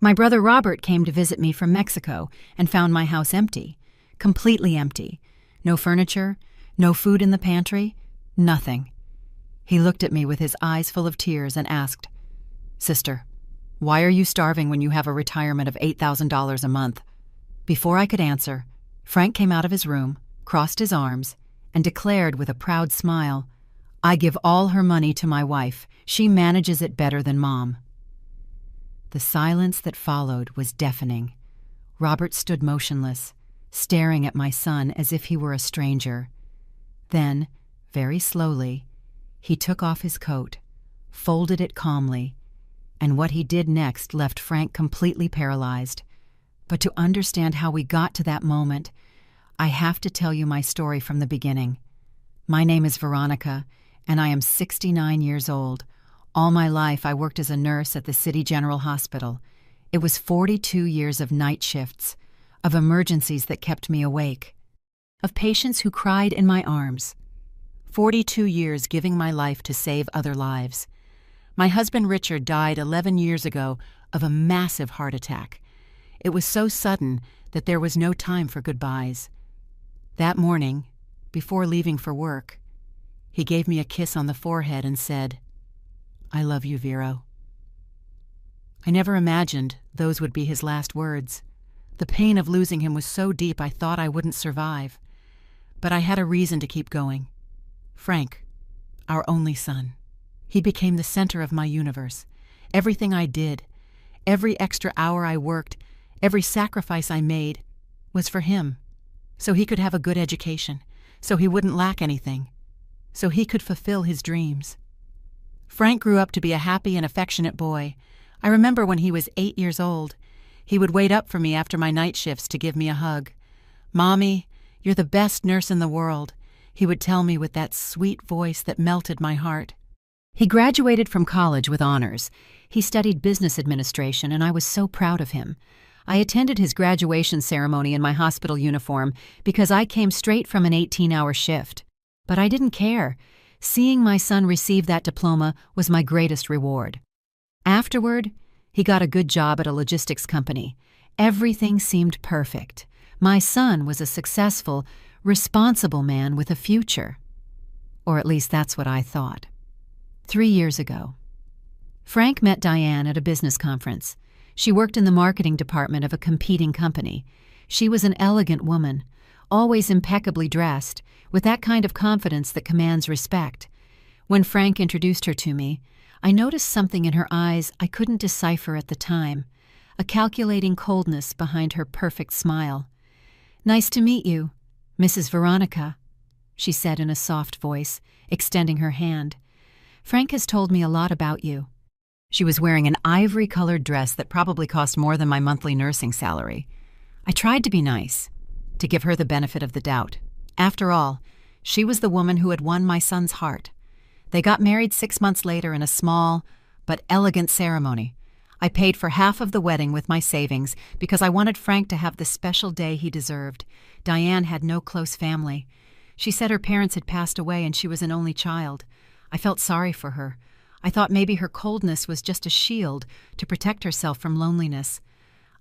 My brother Robert came to visit me from Mexico and found my house empty, completely empty. No furniture, no food in the pantry, nothing. He looked at me with his eyes full of tears and asked, "Sister, why are you starving when you have a retirement of $8,000 a month?" Before I could answer, Frank came out of his room, crossed his arms, and declared with a proud smile, "I give all her money to my wife. She manages it better than Mom." The silence that followed was deafening. Robert stood motionless, staring at my son as if he were a stranger. Then, very slowly, he took off his coat, folded it calmly, and what he did next left Frank completely paralyzed. But to understand how we got to that moment, I have to tell you my story from the beginning. My name is Veronica, and I am 69 years old. All my life I worked as a nurse at the City General Hospital. It was 42 years of night shifts, of emergencies that kept me awake, of patients who cried in my arms. 42 years giving my life to save other lives. My husband Richard died 11 years ago of a massive heart attack. It was so sudden that there was no time for goodbyes. That morning, before leaving for work, he gave me a kiss on the forehead and said, "I love you, Vero." I never imagined those would be his last words. The pain of losing him was so deep I thought I wouldn't survive. But I had a reason to keep going. Frank, our only son. He became the center of my universe. Everything I did, every extra hour I worked, every sacrifice I made was for him, so he could have a good education, so he wouldn't lack anything, so he could fulfill his dreams. Frank grew up to be a happy and affectionate boy. I remember when he was 8 years old, he would wait up for me after my night shifts to give me a hug. "Mommy, you're the best nurse in the world," he would tell me with that sweet voice that melted my heart. He graduated from college with honors. He studied business administration, and I was so proud of him. I attended his graduation ceremony in my hospital uniform because I came straight from an 18-hour shift. But I didn't care. Seeing my son receive that diploma was my greatest reward. Afterward, he got a good job at a logistics company. Everything seemed perfect. My son was a successful, responsible man with a future. Or at least that's what I thought. 3 years ago, Frank met Diane at a business conference. She worked in the marketing department of a competing company. She was an elegant woman, always impeccably dressed, with that kind of confidence that commands respect. When Frank introduced her to me, I noticed something in her eyes I couldn't decipher at the time, a calculating coldness behind her perfect smile. "Nice to meet you, Mrs. Veronica," she said in a soft voice, extending her hand. "Frank has told me a lot about you." She was wearing an ivory-colored dress that probably cost more than my monthly nursing salary. I tried to be nice, to give her the benefit of the doubt. After all, she was the woman who had won my son's heart. They got married 6 months later in a small but elegant ceremony. I paid for half of the wedding with my savings because I wanted Frank to have the special day he deserved. Diane had no close family. She said her parents had passed away and she was an only child. I felt sorry for her. I thought maybe her coldness was just a shield to protect herself from loneliness.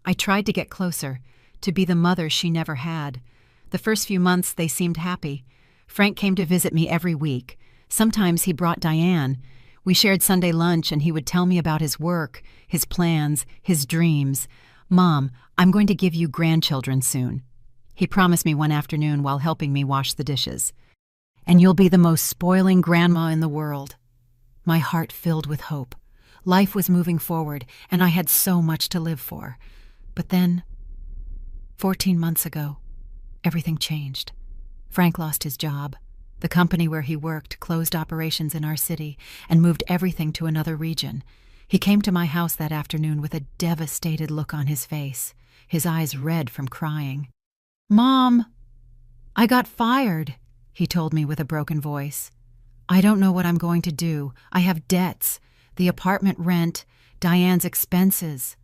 I tried to get closer, to be the mother she never had. The first few months they seemed happy. Frank came to visit me every week. Sometimes he brought Diane. We shared Sunday lunch and he would tell me about his work, his plans, his dreams. "Mom, I'm going to give you grandchildren soon," he promised me one afternoon while helping me wash the dishes. "And you'll be the most spoiling grandma in the world." My heart filled with hope. Life was moving forward, and I had so much to live for. But then, 14 months ago, everything changed. Frank lost his job. The company where he worked closed operations in our city and moved everything to another region. He came to my house that afternoon with a devastated look on his face, his eyes red from crying. "Mom, I got fired," he told me with a broken voice. "I don't know what I'm going to do. I have debts, the apartment rent, Diane's expenses."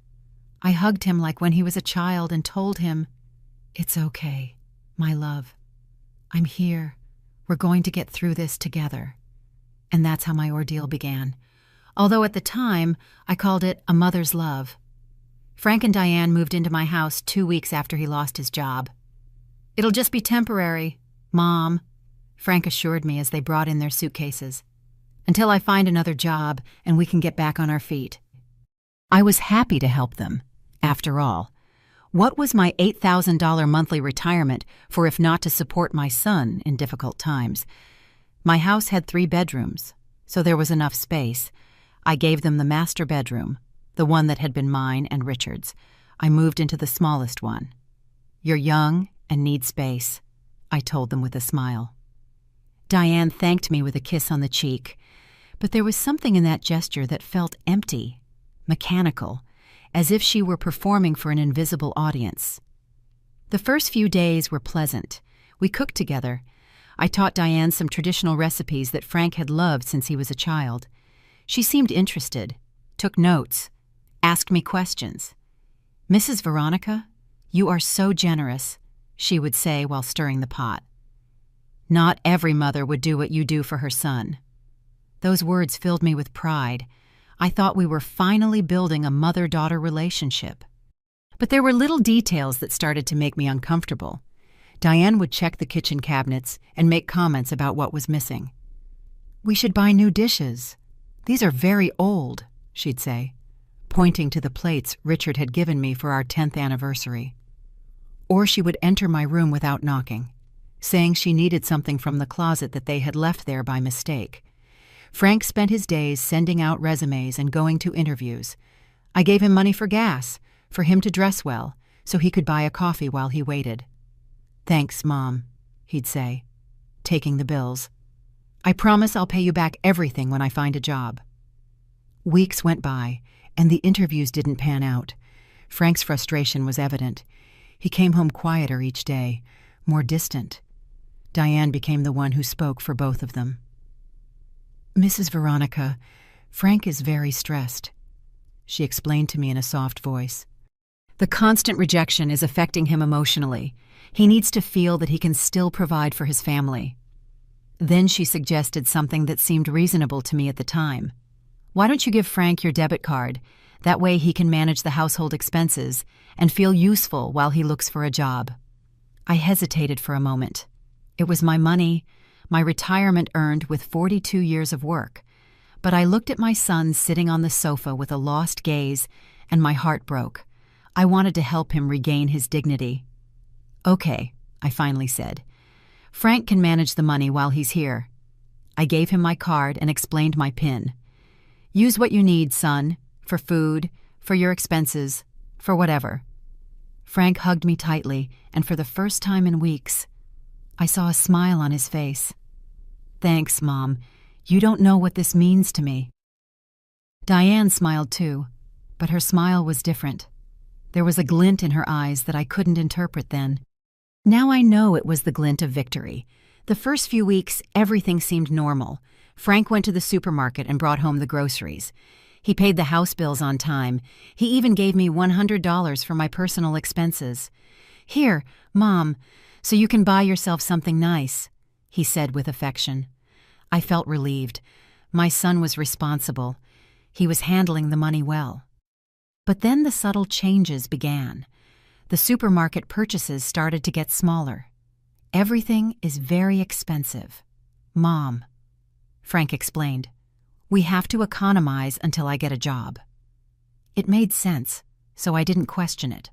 I hugged him like when he was a child and told him, "It's okay, my love. I'm here. We're going to get through this together." And that's how my ordeal began. Although at the time, I called it a mother's love. Frank and Diane moved into my house 2 weeks after he lost his job. "It'll just be temporary, Mom," Frank assured me as they brought in their suitcases, "until I find another job and we can get back on our feet." I was happy to help them. After all, what was my $8,000 monthly retirement for if not to support my son in difficult times? My house had 3 bedrooms, so there was enough space. I gave them the master bedroom, the one that had been mine and Richard's. I moved into the smallest one. "You're young and need space," I told them with a smile. Diane thanked me with a kiss on the cheek, but there was something in that gesture that felt empty, mechanical, as if she were performing for an invisible audience. The first few days were pleasant. We cooked together. I taught Diane some traditional recipes that Frank had loved since he was a child. She seemed interested, took notes, asked me questions. "Mrs. Veronica, you are so generous," she would say while stirring the pot. "Not every mother would do what you do for her son." Those words filled me with pride. I thought we were finally building a mother-daughter relationship. But there were little details that started to make me uncomfortable. Diane would check the kitchen cabinets and make comments about what was missing. "We should buy new dishes. These are very old," she'd say, pointing to the plates Richard had given me for our 10th anniversary. Or she would enter my room without knocking, saying she needed something from the closet that they had left there by mistake. Frank spent his days sending out resumes and going to interviews. I gave him money for gas, for him to dress well, so he could buy a coffee while he waited. "Thanks, Mom," he'd say, taking the bills. "I promise I'll pay you back everything when I find a job." Weeks went by, and the interviews didn't pan out. Frank's frustration was evident. He came home quieter each day, more distant. Diane became the one who spoke for both of them. "Mrs. Veronica, Frank is very stressed," she explained to me in a soft voice. "The constant rejection is affecting him emotionally. He needs to feel that he can still provide for his family." Then she suggested something that seemed reasonable to me at the time. "Why don't you give Frank your debit card? That way he can manage the household expenses and feel useful while he looks for a job." I hesitated for a moment. It was my money, my retirement earned with 42 years of work. But I looked at my son sitting on the sofa with a lost gaze, and my heart broke. I wanted to help him regain his dignity. "Okay," I finally said. "Frank can manage the money while he's here." I gave him my card and explained my PIN. "Use what you need, son, for food, for your expenses, for whatever." Frank hugged me tightly, and for the first time in weeks, I saw a smile on his face. "Thanks, Mom. You don't know what this means to me." Diane smiled too, but her smile was different. There was a glint in her eyes that I couldn't interpret then. Now I know it was the glint of victory. The first few weeks, everything seemed normal. Frank went to the supermarket and brought home the groceries. He paid the house bills on time. He even gave me $100 for my personal expenses. "Here, Mom, so you can buy yourself something nice," he said with affection. I felt relieved. My son was responsible. He was handling the money well. But then the subtle changes began. The supermarket purchases started to get smaller. "Everything is very expensive, Mom," Frank explained. "We have to economize until I get a job." It made sense, so I didn't question it.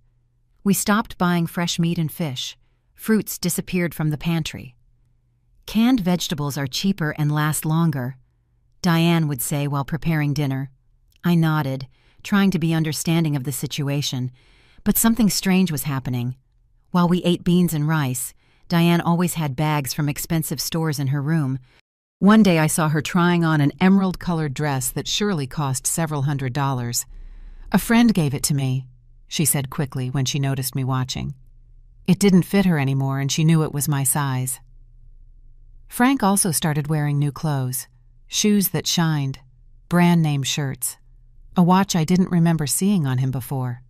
We stopped buying fresh meat and fish. Fruits disappeared from the pantry. "Canned vegetables are cheaper and last longer," Diane would say while preparing dinner. I nodded, trying to be understanding of the situation, but something strange was happening. While we ate beans and rice, Diane always had bags from expensive stores in her room. One day I saw her trying on an emerald-colored dress that surely cost several $100s. "A friend gave it to me," she said quickly when she noticed me watching. It didn't fit her anymore, and she knew it was my size. Frank also started wearing new clothes, shoes that shined, brand-name shirts, a watch I didn't remember seeing on him before.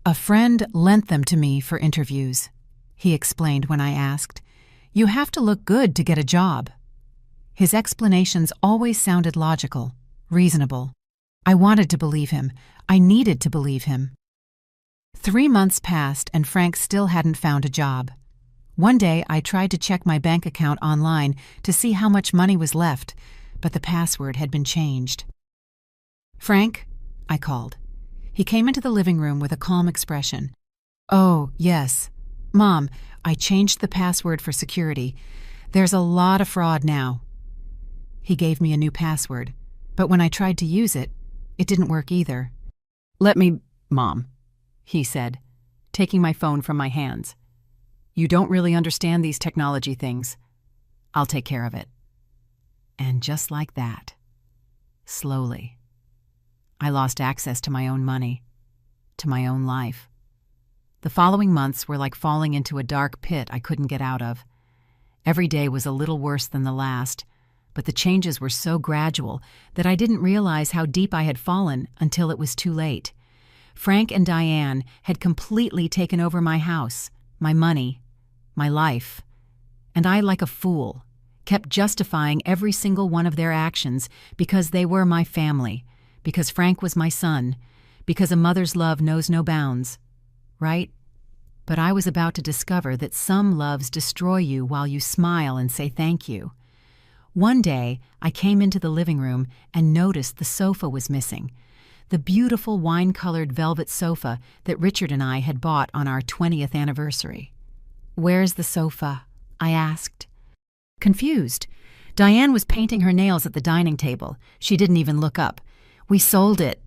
"A friend lent them to me for interviews," he explained when I asked. "You have to look good to get a job." His explanations always sounded logical, reasonable. I wanted to believe him. I needed to believe him. 3 months passed and Frank still hadn't found a job. One day I tried to check my bank account online to see how much money was left, but the password had been changed. "Frank?" I called. He came into the living room with a calm expression. "Oh, yes. Mom, I changed the password for security. There's a lot of fraud now." He gave me a new password, but when I tried to use it, it didn't work either. "Let me, Mom," he said, taking my phone from my hands. "You don't really understand these technology things. I'll take care of it." And just like that, slowly, I lost access to my own money, to my own life. The following months were like falling into a dark pit I couldn't get out of. Every day was a little worse than the last, but the changes were so gradual that I didn't realize how deep I had fallen until it was too late. Frank and Diane had completely taken over my house, my money, my life, and I, like a fool, kept justifying every single one of their actions because they were my family, because Frank was my son, because a mother's love knows no bounds, right? But I was about to discover that some loves destroy you while you smile and say thank you. One day, I came into the living room and noticed the sofa was missing, the beautiful wine-colored velvet sofa that Richard and I had bought on our 20th anniversary. "Where's the sofa?" I asked. Confused, Diane was painting her nails at the dining table. She didn't even look up. "We sold it,"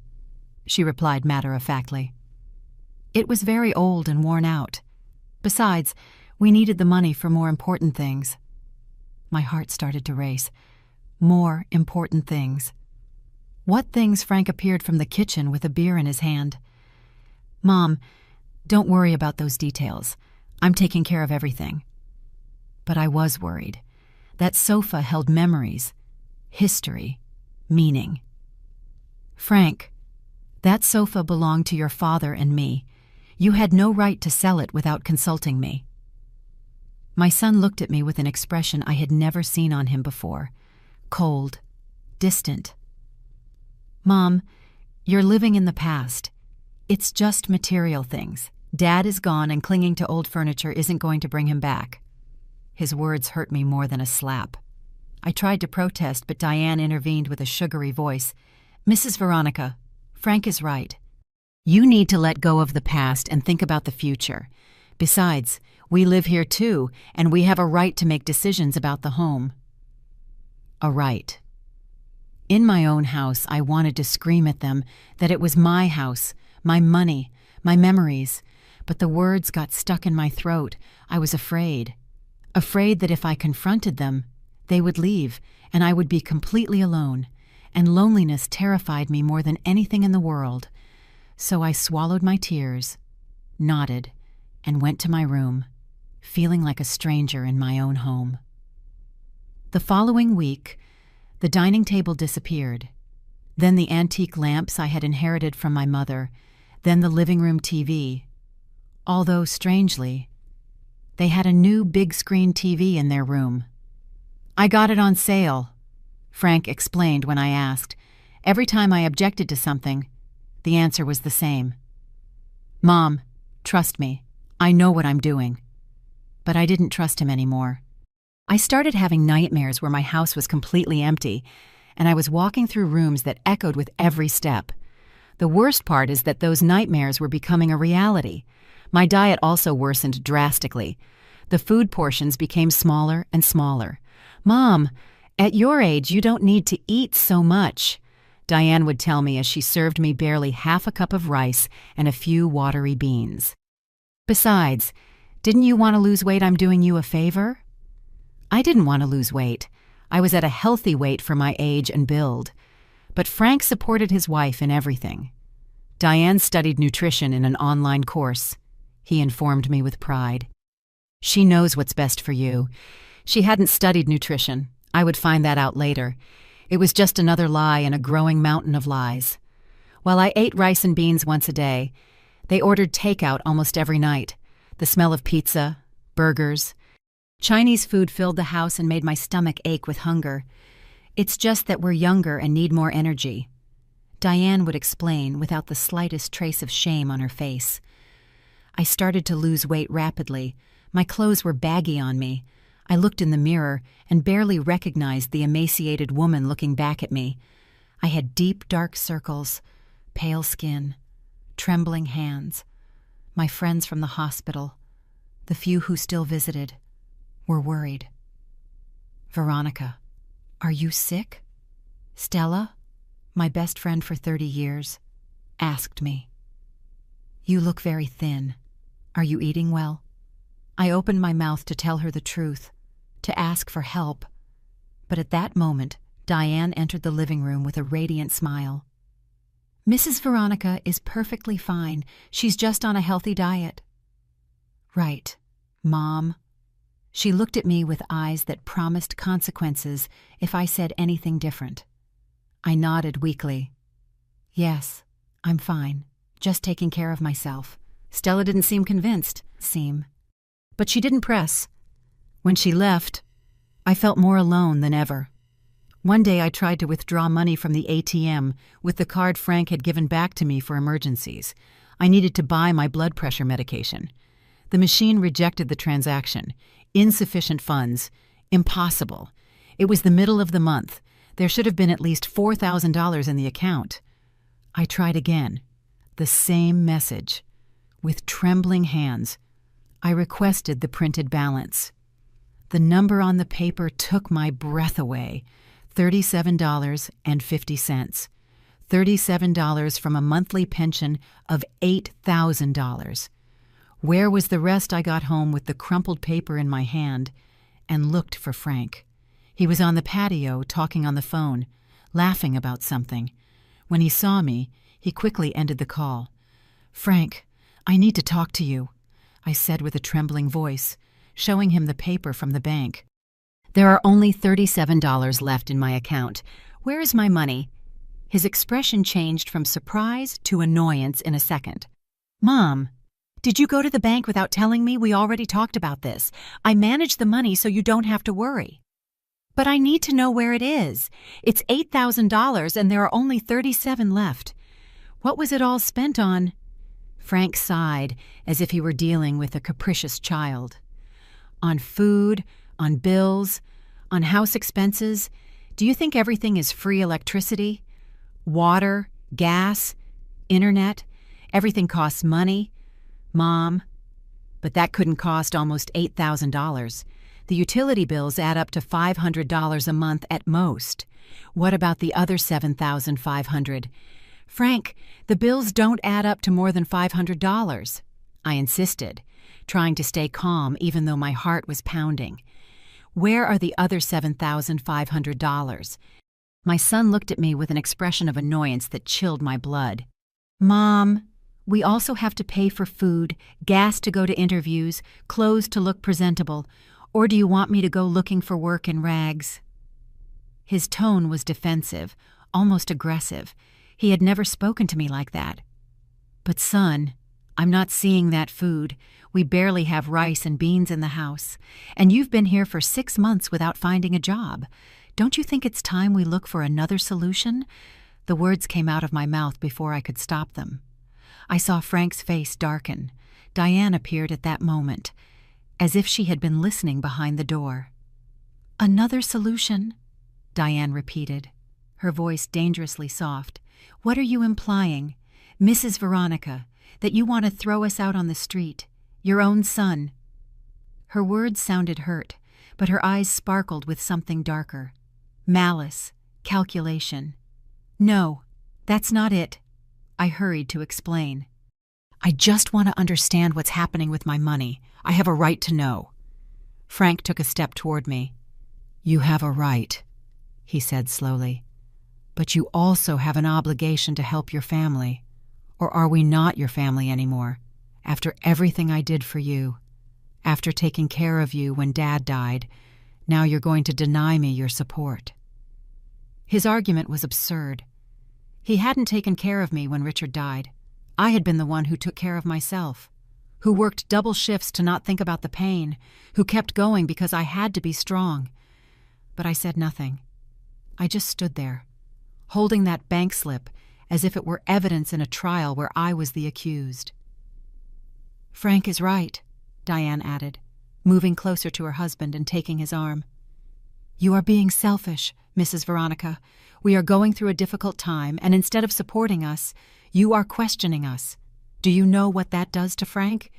she replied matter-of-factly. "It was very old and worn out. Besides, we needed the money for more important things." My heart started to race. More important things. What things? Frank appeared from the kitchen with a beer in his hand. "Mom, don't worry about those details. I'm taking care of everything." But I was worried. That sofa held memories, history, meaning. "Frank, that sofa belonged to your father and me. You had no right to sell it without consulting me." My son looked at me with an expression I had never seen on him before. Cold, distant. "Mom, you're living in the past. It's just material things. Dad is gone and clinging to old furniture isn't going to bring him back." His words hurt me more than a slap. I tried to protest, but Diane intervened with a sugary voice. "Mrs. Veronica, Frank is right. You need to let go of the past and think about the future. Besides, we live here too, and we have a right to make decisions about the home." A right. In my own house, I wanted to scream at them that it was my house, my money, my memories, but the words got stuck in my throat. I was afraid. Afraid that if I confronted them, they would leave, and I would be completely alone, and loneliness terrified me more than anything in the world. So I swallowed my tears, nodded, and went to my room, feeling like a stranger in my own home. The following week, the dining table disappeared. Then the antique lamps I had inherited from my mother, then the living room TV. Although, strangely, they had a new big-screen TV in their room. "I got it on sale," Frank explained when I asked. Every time I objected to something, the answer was the same. "Mom, trust me. I know what I'm doing." But I didn't trust him anymore. I started having nightmares where my house was completely empty, and I was walking through rooms that echoed with every step. The worst part is that those nightmares were becoming a reality. My diet also worsened drastically. The food portions became smaller and smaller. "Mom, at your age, you don't need to eat so much," Diane would tell me as she served me barely half a cup of rice and a few watery beans. "Besides, didn't you want to lose weight? I'm doing you a favor." I didn't want to lose weight. I was at a healthy weight for my age and build. But Frank supported his wife in everything. Diane studied nutrition in an online course. He informed me with pride. "She knows what's best for you." She hadn't studied nutrition. I would find that out later. It was just another lie in a growing mountain of lies. While I ate rice and beans once a day, they ordered takeout almost every night. The smell of pizza, burgers, Chinese food filled the house and made my stomach ache with hunger. It's just that we're younger and need more energy. Diane would explain without the slightest trace of shame on her face. I started to lose weight rapidly. My clothes were baggy on me. I looked in the mirror and barely recognized the emaciated woman looking back at me. I had deep, dark circles, pale skin, trembling hands. My friends from the hospital, the few who still visited, were worried. "Veronica, are you sick?" Stella, my best friend for 30 years, asked me. "You look very thin. Are you eating well?" I opened my mouth to tell her the truth, to ask for help, but at that moment, Diane entered the living room with a radiant smile. "Mrs. Veronica is perfectly fine. She's just on a healthy diet." "Right, Mom." She looked at me with eyes that promised consequences if I said anything different. I nodded weakly. "Yes, I'm fine. Just taking care of myself." Stella didn't seem convinced, but she didn't press. When she left, I felt more alone than ever. One day I tried to withdraw money from the ATM with the card Frank had given back to me for emergencies. I needed to buy my blood pressure medication. The machine rejected the transaction. Insufficient funds. Impossible. It was the middle of the month. There should have been at least $4,000 in the account. I tried again. The same message. With trembling hands, I requested the printed balance. The number on the paper took my breath away. $37.50. $37 from a monthly pension of $8,000. Where was the rest? I got home with the crumpled paper in my hand and looked for Frank. He was on the patio talking on the phone, laughing about something. When he saw me, he quickly ended the call. "Frank, I need to talk to you," I said with a trembling voice, showing him the paper from the bank. "There are only $37 left in my account. Where is my money?" His expression changed from surprise to annoyance in a second. "Mom, did you go to the bank without telling me? We already talked about this. I managed the money so you don't have to worry." "But I need to know where it is. It's $8,000 and there are only 37 left. What was it all spent on?" Frank sighed as if he were dealing with a capricious child. "On food, on bills, on house expenses. Do you think everything is free electricity? Water, gas, internet, everything costs money, Mom. But that couldn't cost almost $8,000. The utility bills add up to $500 a month at most. What about the other $7,500? Frank, the bills don't add up to more than $500. I insisted, trying to stay calm even though my heart was pounding. Where are the other $7,500? My son looked at me with an expression of annoyance that chilled my blood. "Mom, we also have to pay for food, gas to go to interviews, clothes to look presentable. Or do you want me to go looking for work in rags?" His tone was defensive, almost aggressive. He had never spoken to me like that. "But son, I'm not seeing that food. We barely have rice and beans in the house. And you've been here for 6 months without finding a job. Don't you think it's time we look for another solution?" The words came out of my mouth before I could stop them. I saw Frank's face darken. Diane appeared at that moment, as if she had been listening behind the door. "Another solution?" Diane repeated, her voice dangerously soft. "What are you implying, Mrs. Veronica, that you want to throw us out on the street, your own son?" Her words sounded hurt, but her eyes sparkled with something darker. Malice, calculation. "No, that's not it," I hurried to explain. "I just want to understand what's happening with my money. I have a right to know." Frank took a step toward me. "You have a right," he said slowly. "But you also have an obligation to help your family. Or are we not your family anymore? After everything I did for you, after taking care of you when Dad died, now you're going to deny me your support." His argument was absurd. He hadn't taken care of me when Richard died. I had been the one who took care of myself, who worked double shifts to not think about the pain, who kept going because I had to be strong. But I said nothing. I just stood there, holding that bank slip as if it were evidence in a trial where I was the accused. "Frank is right," Diane added, moving closer to her husband and taking his arm. "You are being selfish, Mrs. Veronica. We are going through a difficult time, and instead of supporting us, you are questioning us. Do you know what that does to Frank?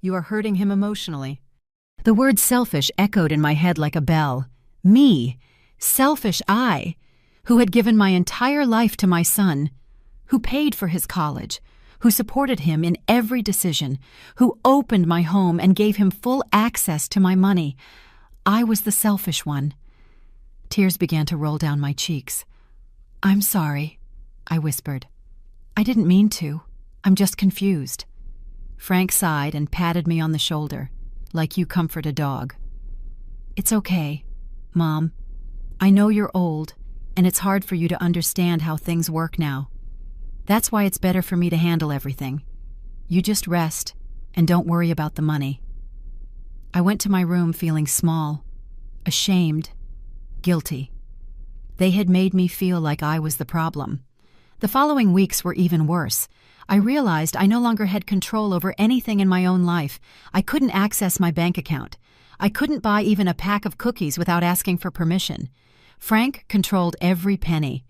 You are hurting him emotionally." The word selfish echoed in my head like a bell. Me, selfish I, who had given my entire life to my son, who paid for his college, who supported him in every decision, who opened my home and gave him full access to my money. I was the selfish one. Tears began to roll down my cheeks. "I'm sorry," I whispered. "I didn't mean to. I'm just confused." Frank sighed and patted me on the shoulder, like you comfort a dog. "It's okay, Mom. I know you're old, and it's hard for you to understand how things work now. That's why it's better for me to handle everything. You just rest, and don't worry about the money." I went to my room feeling small, ashamed, guilty. They had made me feel like I was the problem. The following weeks were even worse. I realized I no longer had control over anything in my own life. I couldn't access my bank account. I couldn't buy even a pack of cookies without asking for permission. Frank controlled every penny.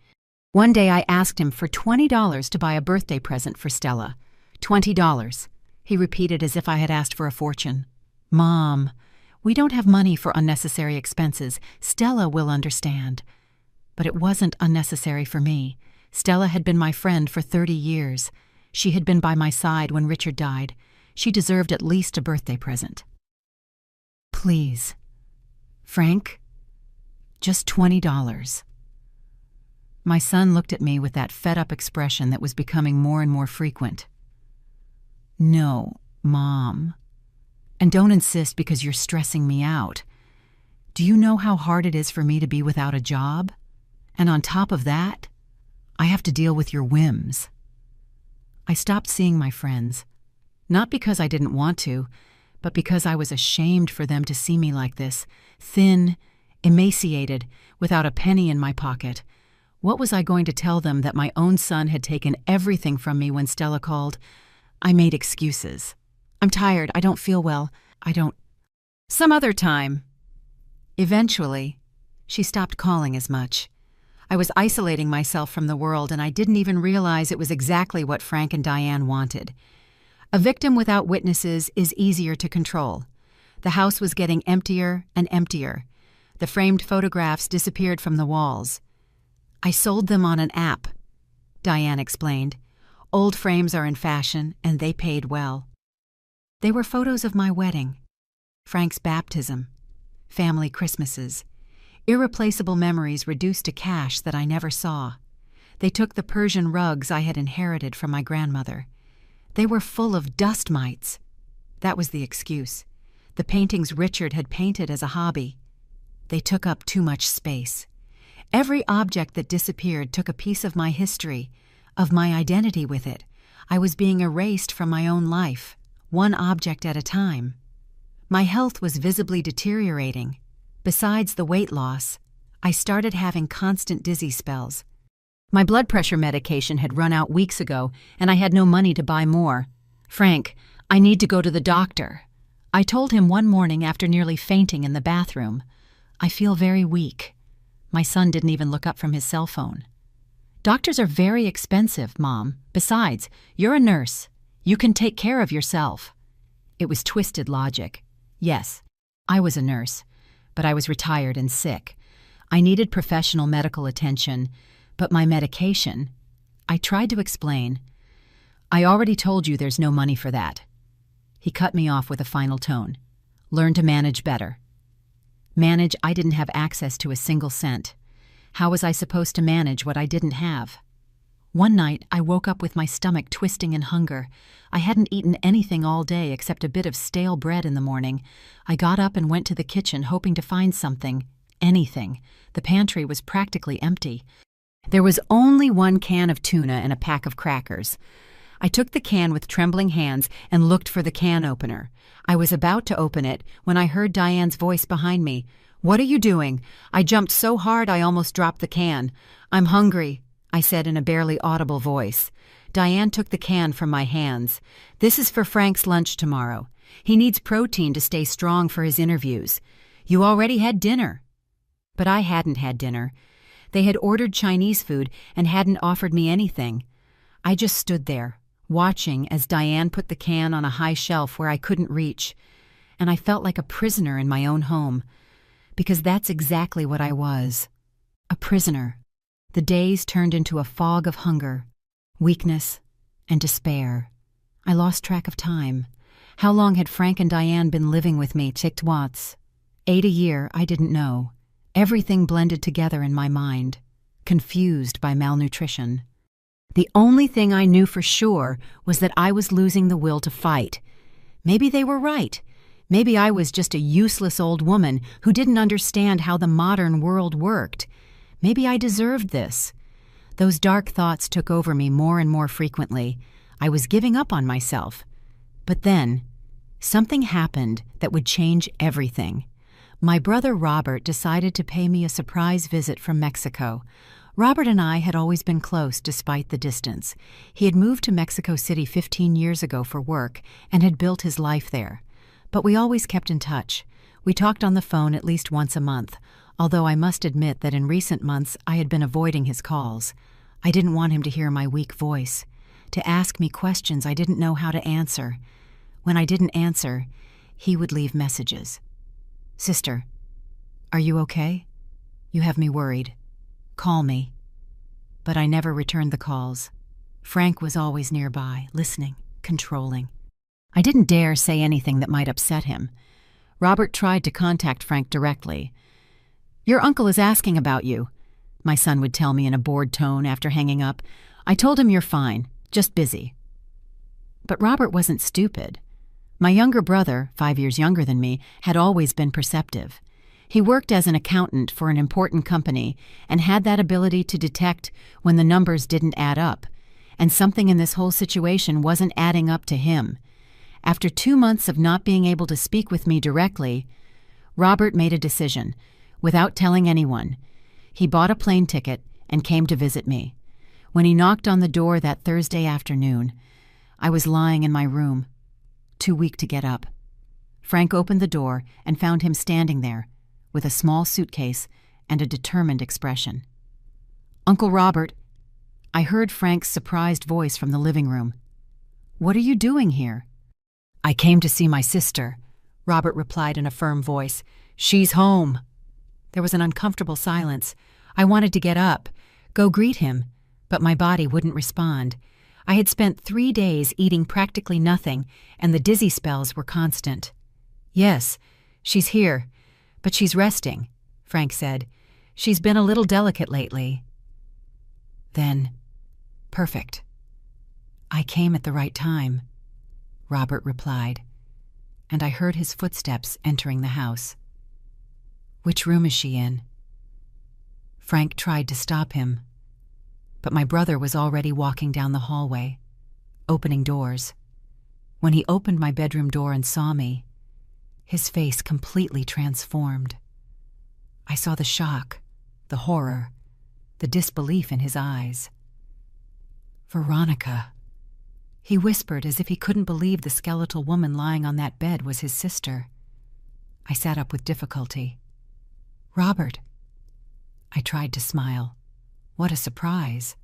One day I asked him for $20 to buy a birthday present for Stella. $20. He repeated as if I had asked for a fortune. "Mom, we don't have money for unnecessary expenses. Stella will understand." But it wasn't unnecessary for me. Stella had been my friend for 30 years. She had been by my side when Richard died. She deserved at least a birthday present. "Please, Frank, just $20. My son looked at me with that fed-up expression that was becoming more and more frequent. "No, Mom. And don't insist because you're stressing me out. Do you know how hard it is for me to be without a job? And on top of that, I have to deal with your whims." I stopped seeing my friends, not because I didn't want to, but because I was ashamed for them to see me like this, thin, emaciated, without a penny in my pocket. What was I going to tell them that my own son had taken everything from me when Stella called? I made excuses. "I'm tired. I don't feel well. Some other time." Eventually, she stopped calling as much. I was isolating myself from the world, and I didn't even realize it was exactly what Frank and Diane wanted. A victim without witnesses is easier to control. The house was getting emptier and emptier. The framed photographs disappeared from the walls. "I sold them on an app," Diane explained. "Old frames are in fashion, and they paid well." They were photos of my wedding, Frank's baptism, family Christmases, irreplaceable memories reduced to cash that I never saw. They took the Persian rugs I had inherited from my grandmother. They were full of dust mites. That was the excuse. The paintings Richard had painted as a hobby. They took up too much space. Every object that disappeared took a piece of my history, of my identity with it. I was being erased from my own life, one object at a time. My health was visibly deteriorating. Besides the weight loss, I started having constant dizzy spells. My blood pressure medication had run out weeks ago, and I had no money to buy more. "Frank, I need to go to the doctor," I told him one morning after nearly fainting in the bathroom. "I feel very weak." My son didn't even look up from his cell phone. "Doctors are very expensive, Mom. Besides, you're a nurse. You can take care of yourself." It was twisted logic. Yes, I was a nurse, but I was retired and sick. I needed professional medical attention, but my medication, I tried to explain. "I already told you there's no money for that." He cut me off with a final tone. "Learn to manage better." Manage, I didn't have access to a single cent. How was I supposed to manage what I didn't have? One night, I woke up with my stomach twisting in hunger. I hadn't eaten anything all day except a bit of stale bread in the morning. I got up and went to the kitchen hoping to find something, anything. The pantry was practically empty. There was only one can of tuna and a pack of crackers. I took the can with trembling hands and looked for the can opener. I was about to open it when I heard Diane's voice behind me. "What are you doing?" I jumped so hard I almost dropped the can. "I'm hungry," I said in a barely audible voice. Diane took the can from my hands. "This is for Frank's lunch tomorrow. He needs protein to stay strong for his interviews. You already had dinner." But I hadn't had dinner. They had ordered Chinese food and hadn't offered me anything. I just stood there, watching as Diane put the can on a high shelf where I couldn't reach, and I felt like a prisoner in my own home, because that's exactly what I was. A prisoner. The days turned into a fog of hunger, weakness, and despair. I lost track of time. How long had Frank and Diane been living with me, Tiktwats? 8 a year, I didn't know. Everything blended together in my mind, confused by malnutrition. The only thing I knew for sure was that I was losing the will to fight. Maybe they were right. Maybe I was just a useless old woman who didn't understand how the modern world worked. Maybe I deserved this. Those dark thoughts took over me more and more frequently. I was giving up on myself. But then, something happened that would change everything. My brother Robert decided to pay me a surprise visit from Mexico. Robert and I had always been close despite the distance. He had moved to Mexico City 15 years ago for work and had built his life there. But we always kept in touch. We talked on the phone at least once a month, although I must admit that in recent months I had been avoiding his calls. I didn't want him to hear my weak voice, to ask me questions I didn't know how to answer. When I didn't answer, he would leave messages. "Sister, are you okay? You have me worried. Call me." But I never returned the calls. Frank was always nearby, listening, controlling. I didn't dare say anything that might upset him. Robert tried to contact Frank directly. "Your uncle is asking about you," my son would tell me in a bored tone after hanging up. "I told him you're fine, just busy." But Robert wasn't stupid. My younger brother, 5 years younger than me, had always been perceptive. He worked as an accountant for an important company and had that ability to detect when the numbers didn't add up, and something in this whole situation wasn't adding up to him. After 2 months of not being able to speak with me directly, Robert made a decision, without telling anyone. He bought a plane ticket and came to visit me. When he knocked on the door that Thursday afternoon, I was lying in my room, too weak to get up. Frank opened the door and found him standing there, with a small suitcase and a determined expression. "Uncle Robert," I heard Frank's surprised voice from the living room. "What are you doing here?" "I came to see my sister," Robert replied in a firm voice. "She's home." There was an uncomfortable silence. I wanted to get up, go greet him, but my body wouldn't respond. I had spent 3 days eating practically nothing, and the dizzy spells were constant. "Yes, she's here, but she's resting," Frank said. "She's been a little delicate lately." "Then, perfect. I came at the right time," Robert replied, and I heard his footsteps entering the house. "Which room is she in?" Frank tried to stop him, but my brother was already walking down the hallway, opening doors. When he opened my bedroom door and saw me, his face completely transformed. I saw the shock, the horror, the disbelief in his eyes. "Veronica," he whispered as if he couldn't believe the skeletal woman lying on that bed was his sister. I sat up with difficulty. "Robert." I tried to smile. What a surprise.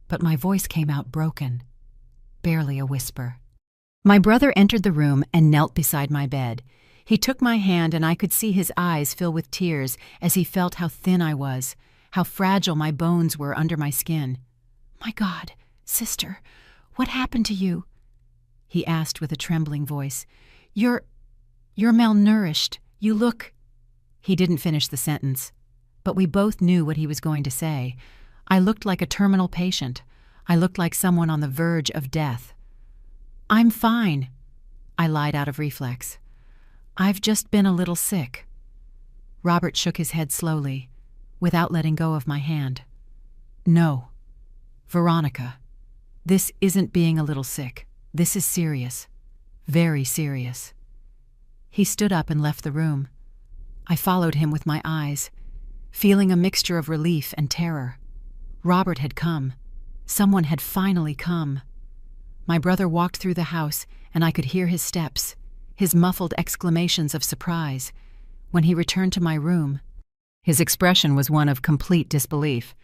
But my voice came out broken, barely a whisper. My brother entered the room and knelt beside my bed. He took my hand and I could see his eyes fill with tears as he felt how thin I was, how fragile my bones were under my skin. "My God, sister, what happened to you?" he asked with a trembling voice. You're malnourished. You look—" He didn't finish the sentence, but we both knew what he was going to say. I looked like a terminal patient. I looked like someone on the verge of death. "I'm fine," I lied out of reflex. "I've just been a little sick." Robert shook his head slowly, without letting go of my hand. "No, Veronica, this isn't being a little sick. This is serious. Very serious." He stood up and left the room. I followed him with my eyes, feeling a mixture of relief and terror. Robert had come. Someone had finally come. My brother walked through the house, and I could hear his steps, his muffled exclamations of surprise. When he returned to my room, his expression was one of complete disbelief.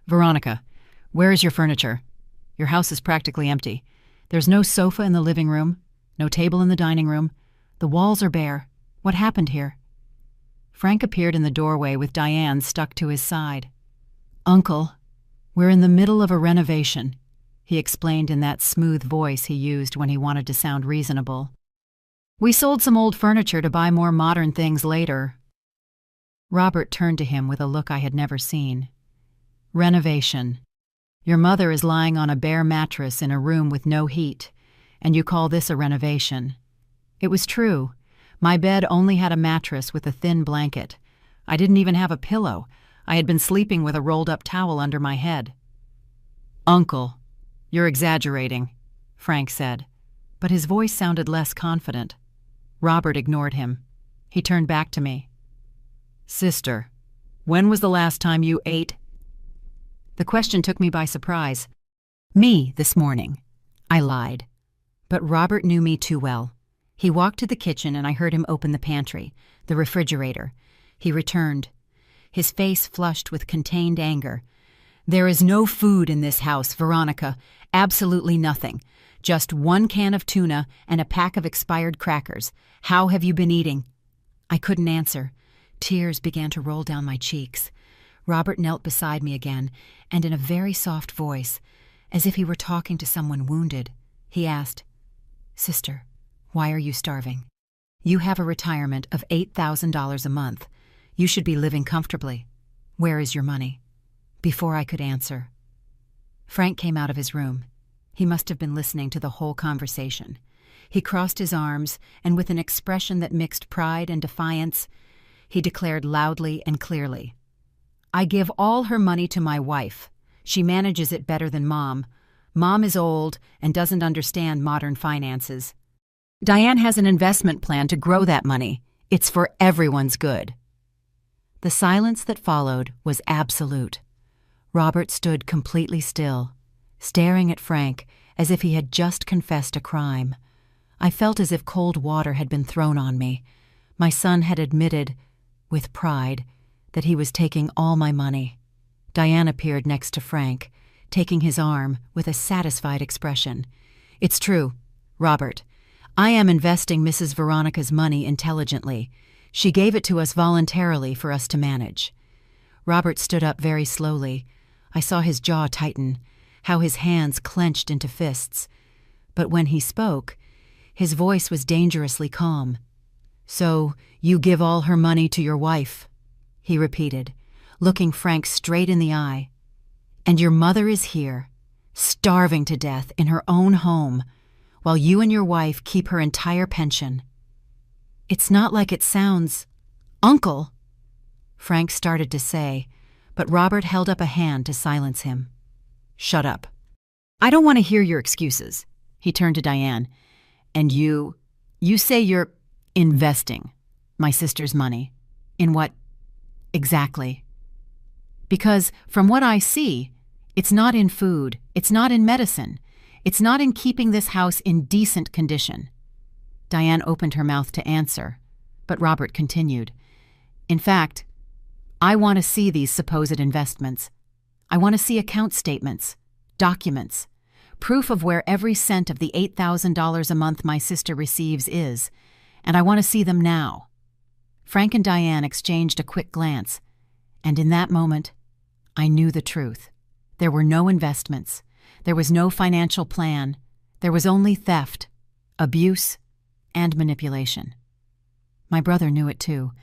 "Veronica, where is your furniture? Your house is practically empty. There's no sofa in the living room, no table in the dining room. The walls are bare. What happened here?" Frank appeared in the doorway with Diane stuck to his side. "Uncle, we're in the middle of a renovation," he explained in that smooth voice he used when he wanted to sound reasonable. "We sold some old furniture to buy more modern things later." Robert turned to him with a look I had never seen. "Renovation. Your mother is lying on a bare mattress in a room with no heat, and you call this a renovation." It was true. My bed only had a mattress with a thin blanket. I didn't even have a pillow. I had been sleeping with a rolled-up towel under my head. "Uncle, you're exaggerating," Frank said, but his voice sounded less confident. Robert ignored him. He turned back to me. "Sister, when was the last time you ate?" The question took me by surprise. "Me, this morning." I lied. But Robert knew me too well. He walked to the kitchen and I heard him open the pantry, the refrigerator. He returned, his face flushed with contained anger. "There is no food in this house, Veronica. Absolutely nothing. Just one can of tuna and a pack of expired crackers. How have you been eating?" I couldn't answer. Tears began to roll down my cheeks. Robert knelt beside me again, and in a very soft voice, as if he were talking to someone wounded, he asked, "Sister, why are you starving? You have a retirement of $8,000 a month. You should be living comfortably. Where is your money?" Before I could answer, Frank came out of his room. He must have been listening to the whole conversation. He crossed his arms, and with an expression that mixed pride and defiance, he declared loudly and clearly, "I give all her money to my wife. She manages it better than Mom. Mom is old and doesn't understand modern finances. Diane has an investment plan to grow that money. It's for everyone's good." The silence that followed was absolute. Robert stood completely still, staring at Frank as if he had just confessed a crime. I felt as if cold water had been thrown on me. My son had admitted, with pride, that he was taking all my money. Diane appeared next to Frank, taking his arm with a satisfied expression. "It's true, Robert. I am investing Mrs. Veronica's money intelligently. She gave it to us voluntarily for us to manage." Robert stood up very slowly. I saw his jaw tighten, how his hands clenched into fists. But when he spoke, his voice was dangerously calm. "So you give all her money to your wife," he repeated, looking Frank straight in the eye. "And your mother is here, starving to death in her own home, while you and your wife keep her entire pension. It's not like it sounds—" "Uncle," Frank started to say, but Robert held up a hand to silence him. "Shut up. I don't want to hear your excuses." He turned to Diane. "And you say you're investing my sister's money. In what exactly?" "Because from what I see, it's not in food, it's not in medicine, it's not in keeping this house in decent condition." Diane opened her mouth to answer, but Robert continued. "In fact, I want to see these supposed investments. I want to see account statements, documents, proof of where every cent of the $8,000 a month my sister receives is, and I want to see them now." Frank and Diane exchanged a quick glance, and in that moment, I knew the truth. There were no investments. There was no financial plan. There was only theft, abuse, and manipulation. My brother knew it too.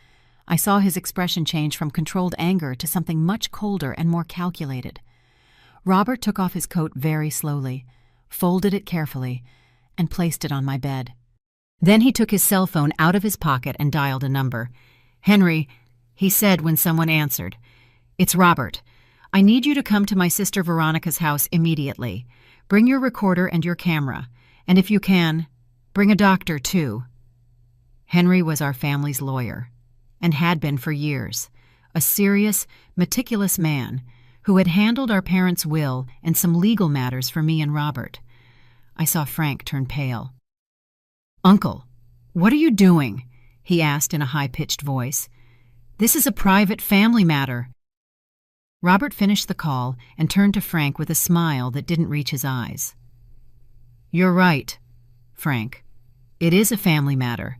I saw his expression change from controlled anger to something much colder and more calculated. Robert took off his coat very slowly, folded it carefully, and placed it on my bed. Then he took his cell phone out of his pocket and dialed a number. "Henry," he said when someone answered, "it's Robert. I need you to come to my sister Veronica's house immediately. Bring your recorder and your camera, and if you can, bring a doctor too." Henry was our family's lawyer, and had been for years, a serious, meticulous man who had handled our parents' will and some legal matters for me and Robert. I saw Frank turn pale. "Uncle, what are you doing?" he asked in a high-pitched voice. "This is a private family matter." Robert finished the call and turned to Frank with a smile that didn't reach his eyes. "You're right, Frank. It is a family matter,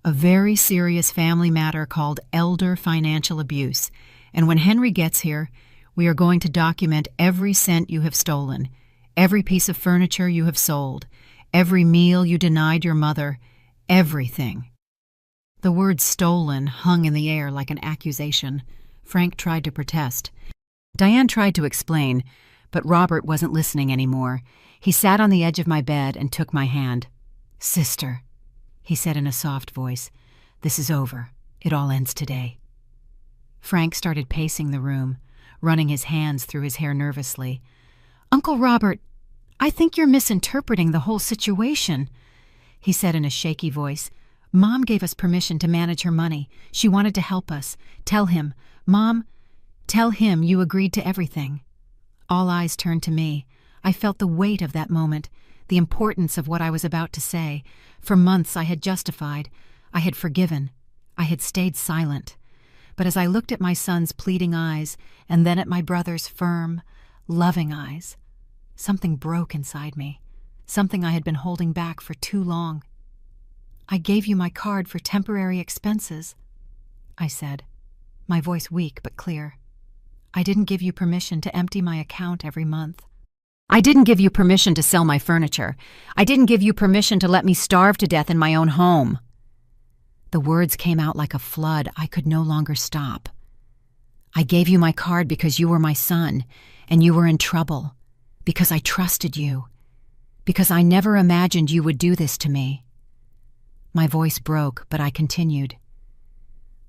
a very serious family matter called elder financial abuse, and when Henry gets here, we are going to document every cent you have stolen, every piece of furniture you have sold, every meal you denied your mother, everything." The word stolen hung in the air like an accusation. Frank tried to protest. Diane tried to explain, but Robert wasn't listening anymore. He sat on the edge of my bed and took my hand. "Sister," he said in a soft voice, "this is over. It all ends today." Frank started pacing the room, running his hands through his hair nervously. "Uncle Robert, I think you're misinterpreting the whole situation," he said in a shaky voice. "Mom gave us permission to manage her money. She wanted to help us. Tell him, Mom, tell him you agreed to everything." All eyes turned to me. I felt the weight of that moment, the importance of what I was about to say. For months I had justified, I had forgiven, I had stayed silent. But as I looked at my son's pleading eyes and then at my brother's firm, loving eyes, something broke inside me, something I had been holding back for too long. "I gave you my card for temporary expenses," I said, my voice weak but clear. "I didn't give you permission to empty my account every month. I didn't give you permission to sell my furniture. I didn't give you permission to let me starve to death in my own home." The words came out like a flood. I could no longer stop. "I gave you my card because you were my son, and you were in trouble, because I trusted you, because I never imagined you would do this to me." My voice broke, but I continued.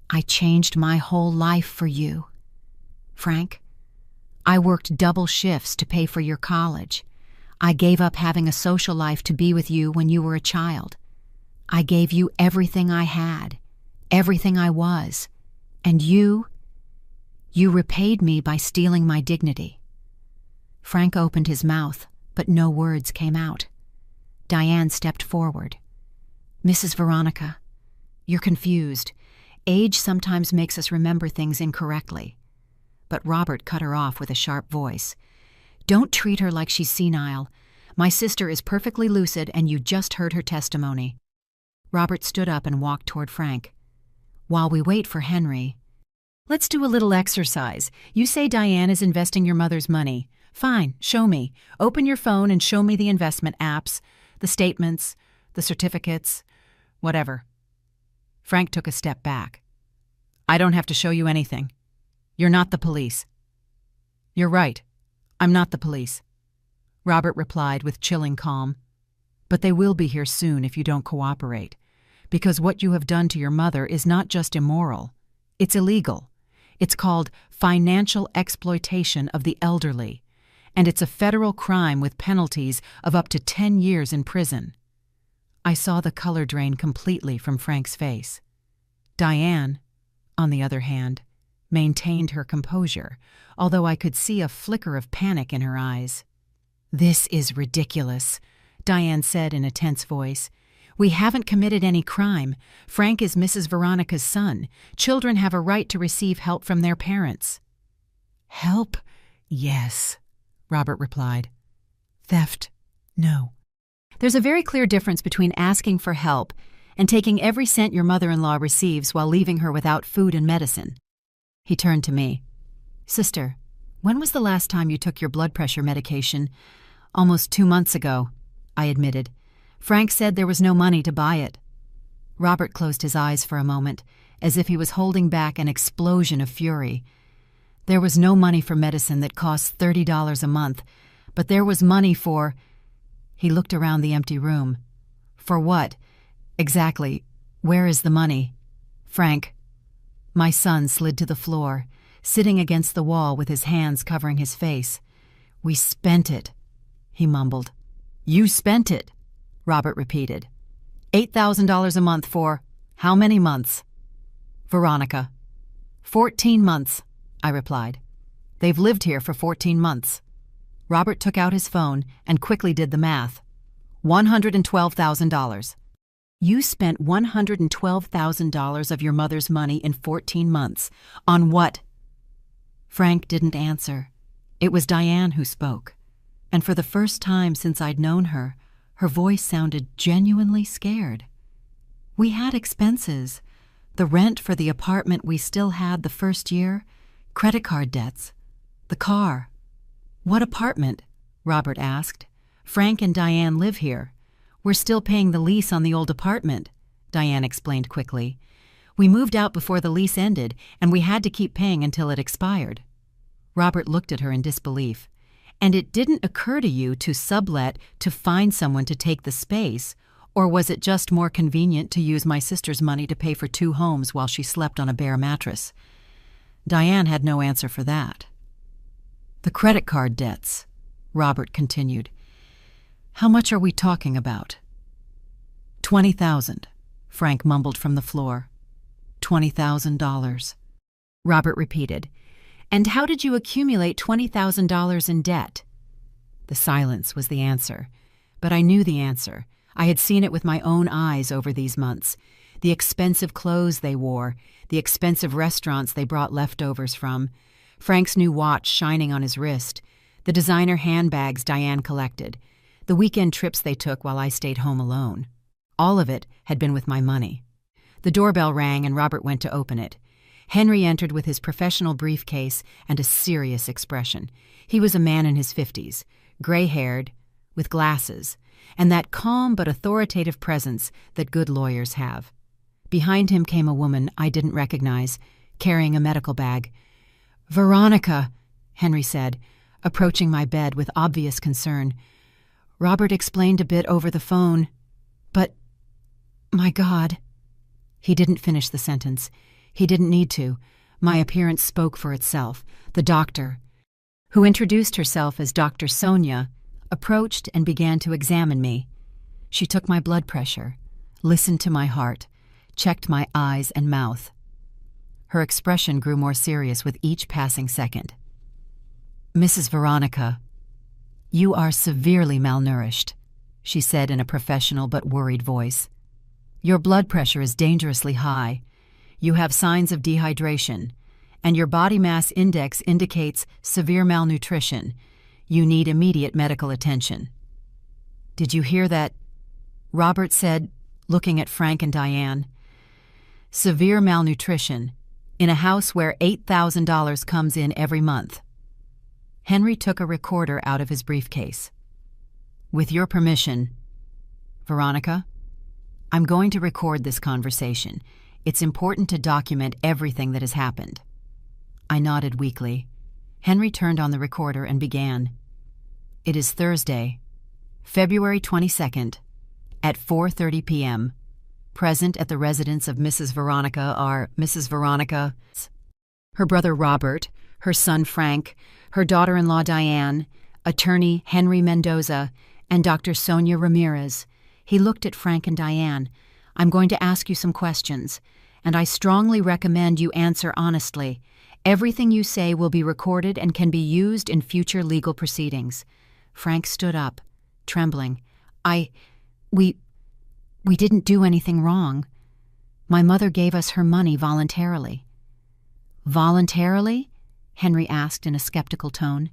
"I changed my whole life for you, Frank. I worked double shifts to pay for your college. I gave up having a social life to be with you when you were a child. I gave you everything I had, everything I was, and you repaid me by stealing my dignity." Frank opened his mouth, but no words came out. Diane stepped forward. "Mrs. Veronica, you're confused. Age sometimes makes us remember things incorrectly." But Robert cut her off with a sharp voice. "Don't treat her like she's senile. My sister is perfectly lucid, and you just heard her testimony." Robert stood up and walked toward Frank. "While we wait for Henry, let's do a little exercise. You say Diane is investing your mother's money. Fine, show me. Open your phone and show me the investment apps, the statements, the certificates, whatever." Frank took a step back. "I don't have to show you anything. You're not the police." "You're right. I'm not the police," Robert replied with chilling calm. "But they will be here soon if you don't cooperate. Because what you have done to your mother is not just immoral. It's illegal. It's called financial exploitation of the elderly, and it's a federal crime with penalties of up to 10 years in prison." I saw the color drain completely from Frank's face. Diane, on the other hand, maintained her composure, although I could see a flicker of panic in her eyes. "This is ridiculous," Diane said in a tense voice. "We haven't committed any crime. Frank is Mrs. Veronica's son. Children have a right to receive help from their parents." "Help? Yes," Robert replied. "Theft? No. There's a very clear difference between asking for help and taking every cent your mother-in-law receives while leaving her without food and medicine." He turned to me. "Sister, when was the last time you took your blood pressure medication?" "Almost 2 months ago," I admitted. "Frank said there was no money to buy it." Robert closed his eyes for a moment, as if he was holding back an explosion of fury. "There was no money for medicine that costs $30 a month, but there was money for—" He looked around the empty room. "For what? Exactly. Where is the money?" "Frank." My son slid to the floor, sitting against the wall with his hands covering his face. "We spent it," he mumbled. "You spent it," Robert repeated. $8,000 a month for how many months?" "Veronica." 14 months, I replied. They've lived here for 14 months. Robert took out his phone and quickly did the math. $112,000. You spent $112,000 of your mother's money in 14 months. On what? Frank didn't answer. It was Diane who spoke. And for the first time since I'd known her, her voice sounded genuinely scared. We had expenses. The rent for the apartment we still had the first year, credit card debts, the car. What apartment? Robert asked. Frank and Diane live here. We're still paying the lease on the old apartment, Diane explained quickly. We moved out before the lease ended, and we had to keep paying until it expired. Robert looked at her in disbelief. And it didn't occur to you to sublet to find someone to take the space, or was it just more convenient to use my sister's money to pay for 2 homes while she slept on a bare mattress? Diane had no answer for that. The credit card debts, Robert continued. How much are we talking about? $20,000, Frank mumbled from the floor. $20,000. Robert repeated. And how did you accumulate $20,000 in debt? The silence was the answer. But I knew the answer. I had seen it with my own eyes over these months. The expensive clothes they wore, the expensive restaurants they brought leftovers from, Frank's new watch shining on his wrist, the designer handbags Diane collected, the weekend trips they took while I stayed home alone. All of it had been with my money. The doorbell rang and Robert went to open it. Henry entered with his professional briefcase and a serious expression. He was a man in his 50s, gray-haired, with glasses, and that calm but authoritative presence that good lawyers have. Behind him came a woman I didn't recognize, carrying a medical bag. "Veronica," Henry said, approaching my bed with obvious concern. Robert explained a bit over the phone. But, my God. He didn't finish the sentence. He didn't need to. My appearance spoke for itself. The doctor, who introduced herself as Dr. Sonia, approached and began to examine me. She took my blood pressure, listened to my heart, checked my eyes and mouth. Her expression grew more serious with each passing second. "Mrs. Veronica, you are severely malnourished," she said in a professional but worried voice. "Your blood pressure is dangerously high. You have signs of dehydration, and your body mass index indicates severe malnutrition. You need immediate medical attention." "Did you hear that?" Robert said, looking at Frank and Diane. "Severe malnutrition in a house where $8,000 comes in every month." Henry took a recorder out of his briefcase. "With your permission, Veronica, I'm going to record this conversation. It's important to document everything that has happened." I nodded weakly. Henry turned on the recorder and began. "It is Thursday, February 22nd, at 4:30 p.m. Present at the residence of Mrs. Veronica are Mrs. Veronica, her brother Robert, her son Frank, her daughter-in-law Diane, attorney Henry Mendoza, and Dr. Sonia Ramirez." He looked at Frank and Diane. "I'm going to ask you some questions, and I strongly recommend you answer honestly. Everything you say will be recorded and can be used in future legal proceedings." Frank stood up, trembling. We didn't do anything wrong. My mother gave us her money voluntarily." "Voluntarily?" Henry asked in a skeptical tone.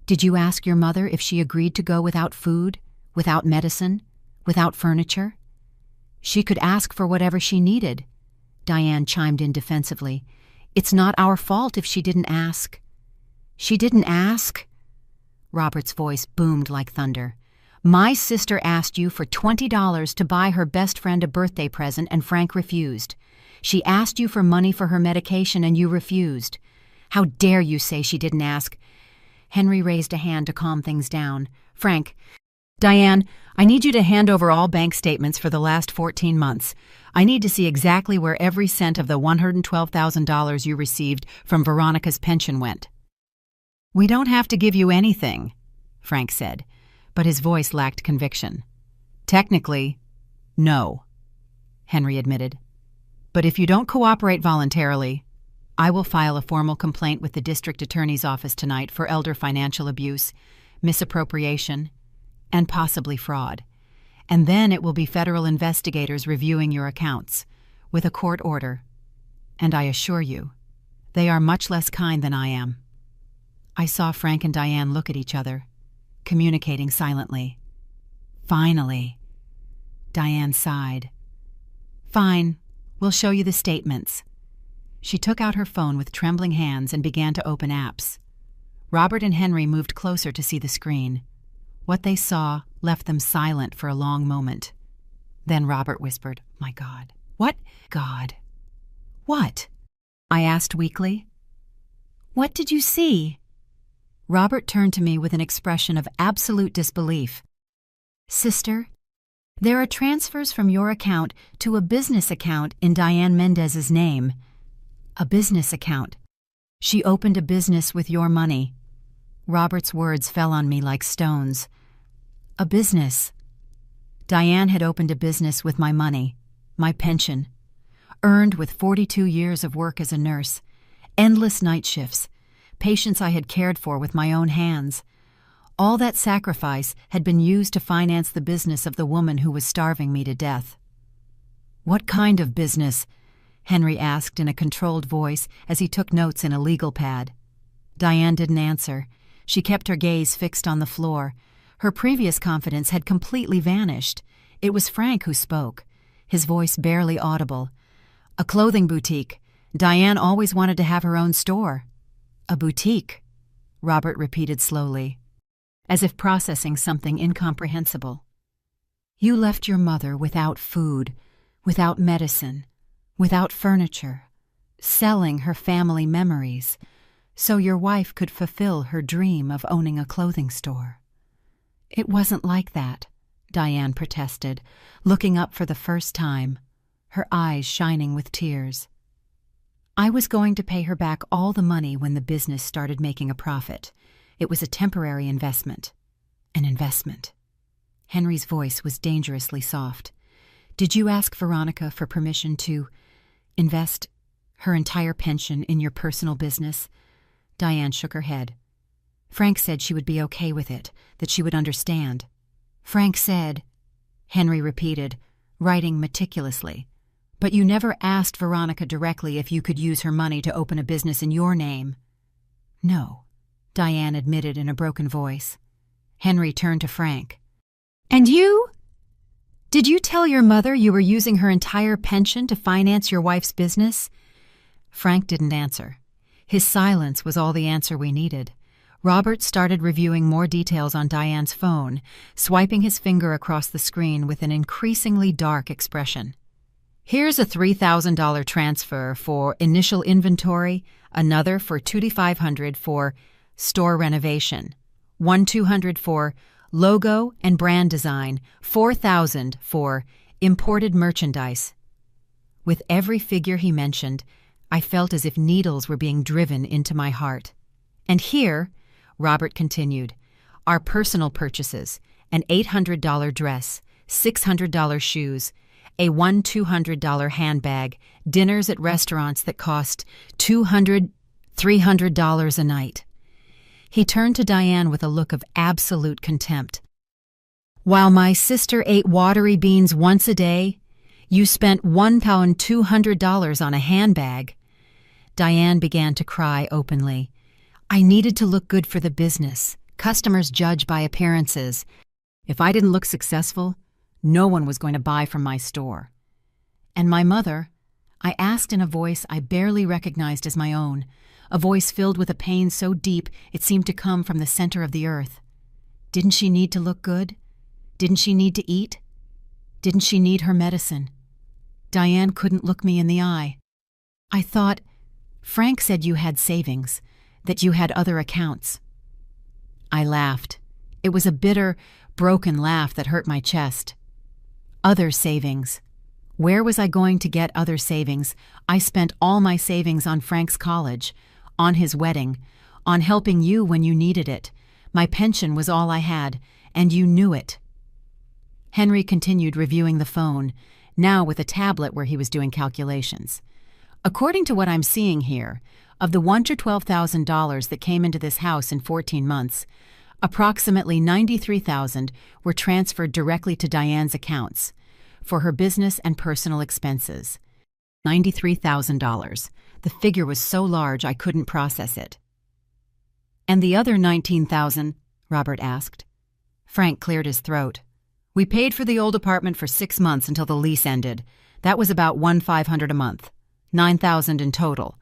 "Did you ask your mother if she agreed to go without food, without medicine, without furniture?" "She could ask for whatever she needed," Diane chimed in defensively. "It's not our fault if she didn't ask." "She didn't ask?" Robert's voice boomed like thunder. "My sister asked you for $20 to buy her best friend a birthday present, and Frank refused. She asked you for money for her medication, and you refused. How dare you say she didn't ask?" Henry raised a hand to calm things down. "Frank, Diane, I need you to hand over all bank statements for the last 14 months. I need to see exactly where every cent of the $112,000 you received from Veronica's pension went." "We don't have to give you anything," Frank said, but his voice lacked conviction. "Technically, no," Henry admitted. "But if you don't cooperate voluntarily, I will file a formal complaint with the district attorney's office tonight for elder financial abuse, misappropriation, and possibly fraud. And then it will be federal investigators reviewing your accounts, with a court order. And I assure you, they are much less kind than I am." I saw Frank and Diane look at each other, communicating silently. "Finally." Diane sighed. "Fine, we'll show you the statements." She took out her phone with trembling hands and began to open apps. Robert and Henry moved closer to see the screen. What they saw left them silent for a long moment. Then Robert whispered, "My God." "What? God. What?" I asked weakly. "What did you see?" Robert turned to me with an expression of absolute disbelief. "Sister, there are transfers from your account to a business account in Diane Mendez's name. A business account. She opened a business with your money." Robert's words fell on me like stones. "A business." Diane had opened a business with my money, my pension, earned with 42 years of work as a nurse, endless night shifts, patients I had cared for with my own hands. All that sacrifice had been used to finance the business of the woman who was starving me to death. "What kind of business?" Henry asked in a controlled voice as he took notes in a legal pad. Diane didn't answer. She kept her gaze fixed on the floor. Her previous confidence had completely vanished. It was Frank who spoke, his voice barely audible. "A clothing boutique. Diane always wanted to have her own store." "A boutique," Robert repeated slowly, as if processing something incomprehensible. "You left your mother without food, without medicine, without furniture, selling her family memories, so your wife could fulfill her dream of owning a clothing store." "It wasn't like that," Diane protested, looking up for the first time, her eyes shining with tears. "I was going to pay her back all the money when the business started making a profit. It was a temporary investment. An investment." Henry's voice was dangerously soft. "Did you ask Veronica for permission to invest her entire pension in your personal business?" Diane shook her head. "Frank said she would be okay with it, that she would understand." "Frank said," Henry repeated, writing meticulously, "but you never asked Veronica directly if you could use her money to open a business in your name." "No," Diane admitted in a broken voice. Henry turned to Frank. "And you? Did you tell your mother you were using her entire pension to finance your wife's business?" Frank didn't answer. His silence was all the answer we needed. Robert started reviewing more details on Diane's phone, swiping his finger across the screen with an increasingly dark expression. "Here's a $3,000 transfer for initial inventory, another for $2,500 for store renovation, $1,200 for logo and brand design, $4,000 for imported merchandise." With every figure he mentioned, I felt as if needles were being driven into my heart. "And here," Robert continued, "are personal purchases, an $800 dress, $600 shoes, a $200 handbag, dinners at restaurants that cost $200, $300 a night." He turned to Diane with a look of absolute contempt. "While my sister ate watery beans once a day, you spent $1,200 on a handbag." Diane began to cry openly. "I needed to look good for the business. Customers judge by appearances. If I didn't look successful, no one was going to buy from my store." "And my mother?" I asked in a voice I barely recognized as my own, a voice filled with a pain so deep it seemed to come from the center of the earth. "Didn't she need to look good? Didn't she need to eat? Didn't she need her medicine?" Diane couldn't look me in the eye. "I thought, Frank said you had savings, that you had other accounts." I laughed. It was a bitter, broken laugh that hurt my chest. Other savings. Where was I going to get other savings? I spent all my savings on Frank's college, on his wedding, on helping you when you needed it. My pension was all I had, and you knew it. Henry continued reviewing the phone, now with a tablet where he was doing calculations. According to what I'm seeing here, of the $1 to $12,000 that came into this house in 14 months, approximately $93,000 were transferred directly to Diane's accounts for her business and personal expenses. $93,000. The figure was so large I couldn't process it. "And the other $19,000?" Robert asked. Frank cleared his throat. "We paid for the old apartment for 6 months until the lease ended. That was about $1,500 a month. $9,000 in total.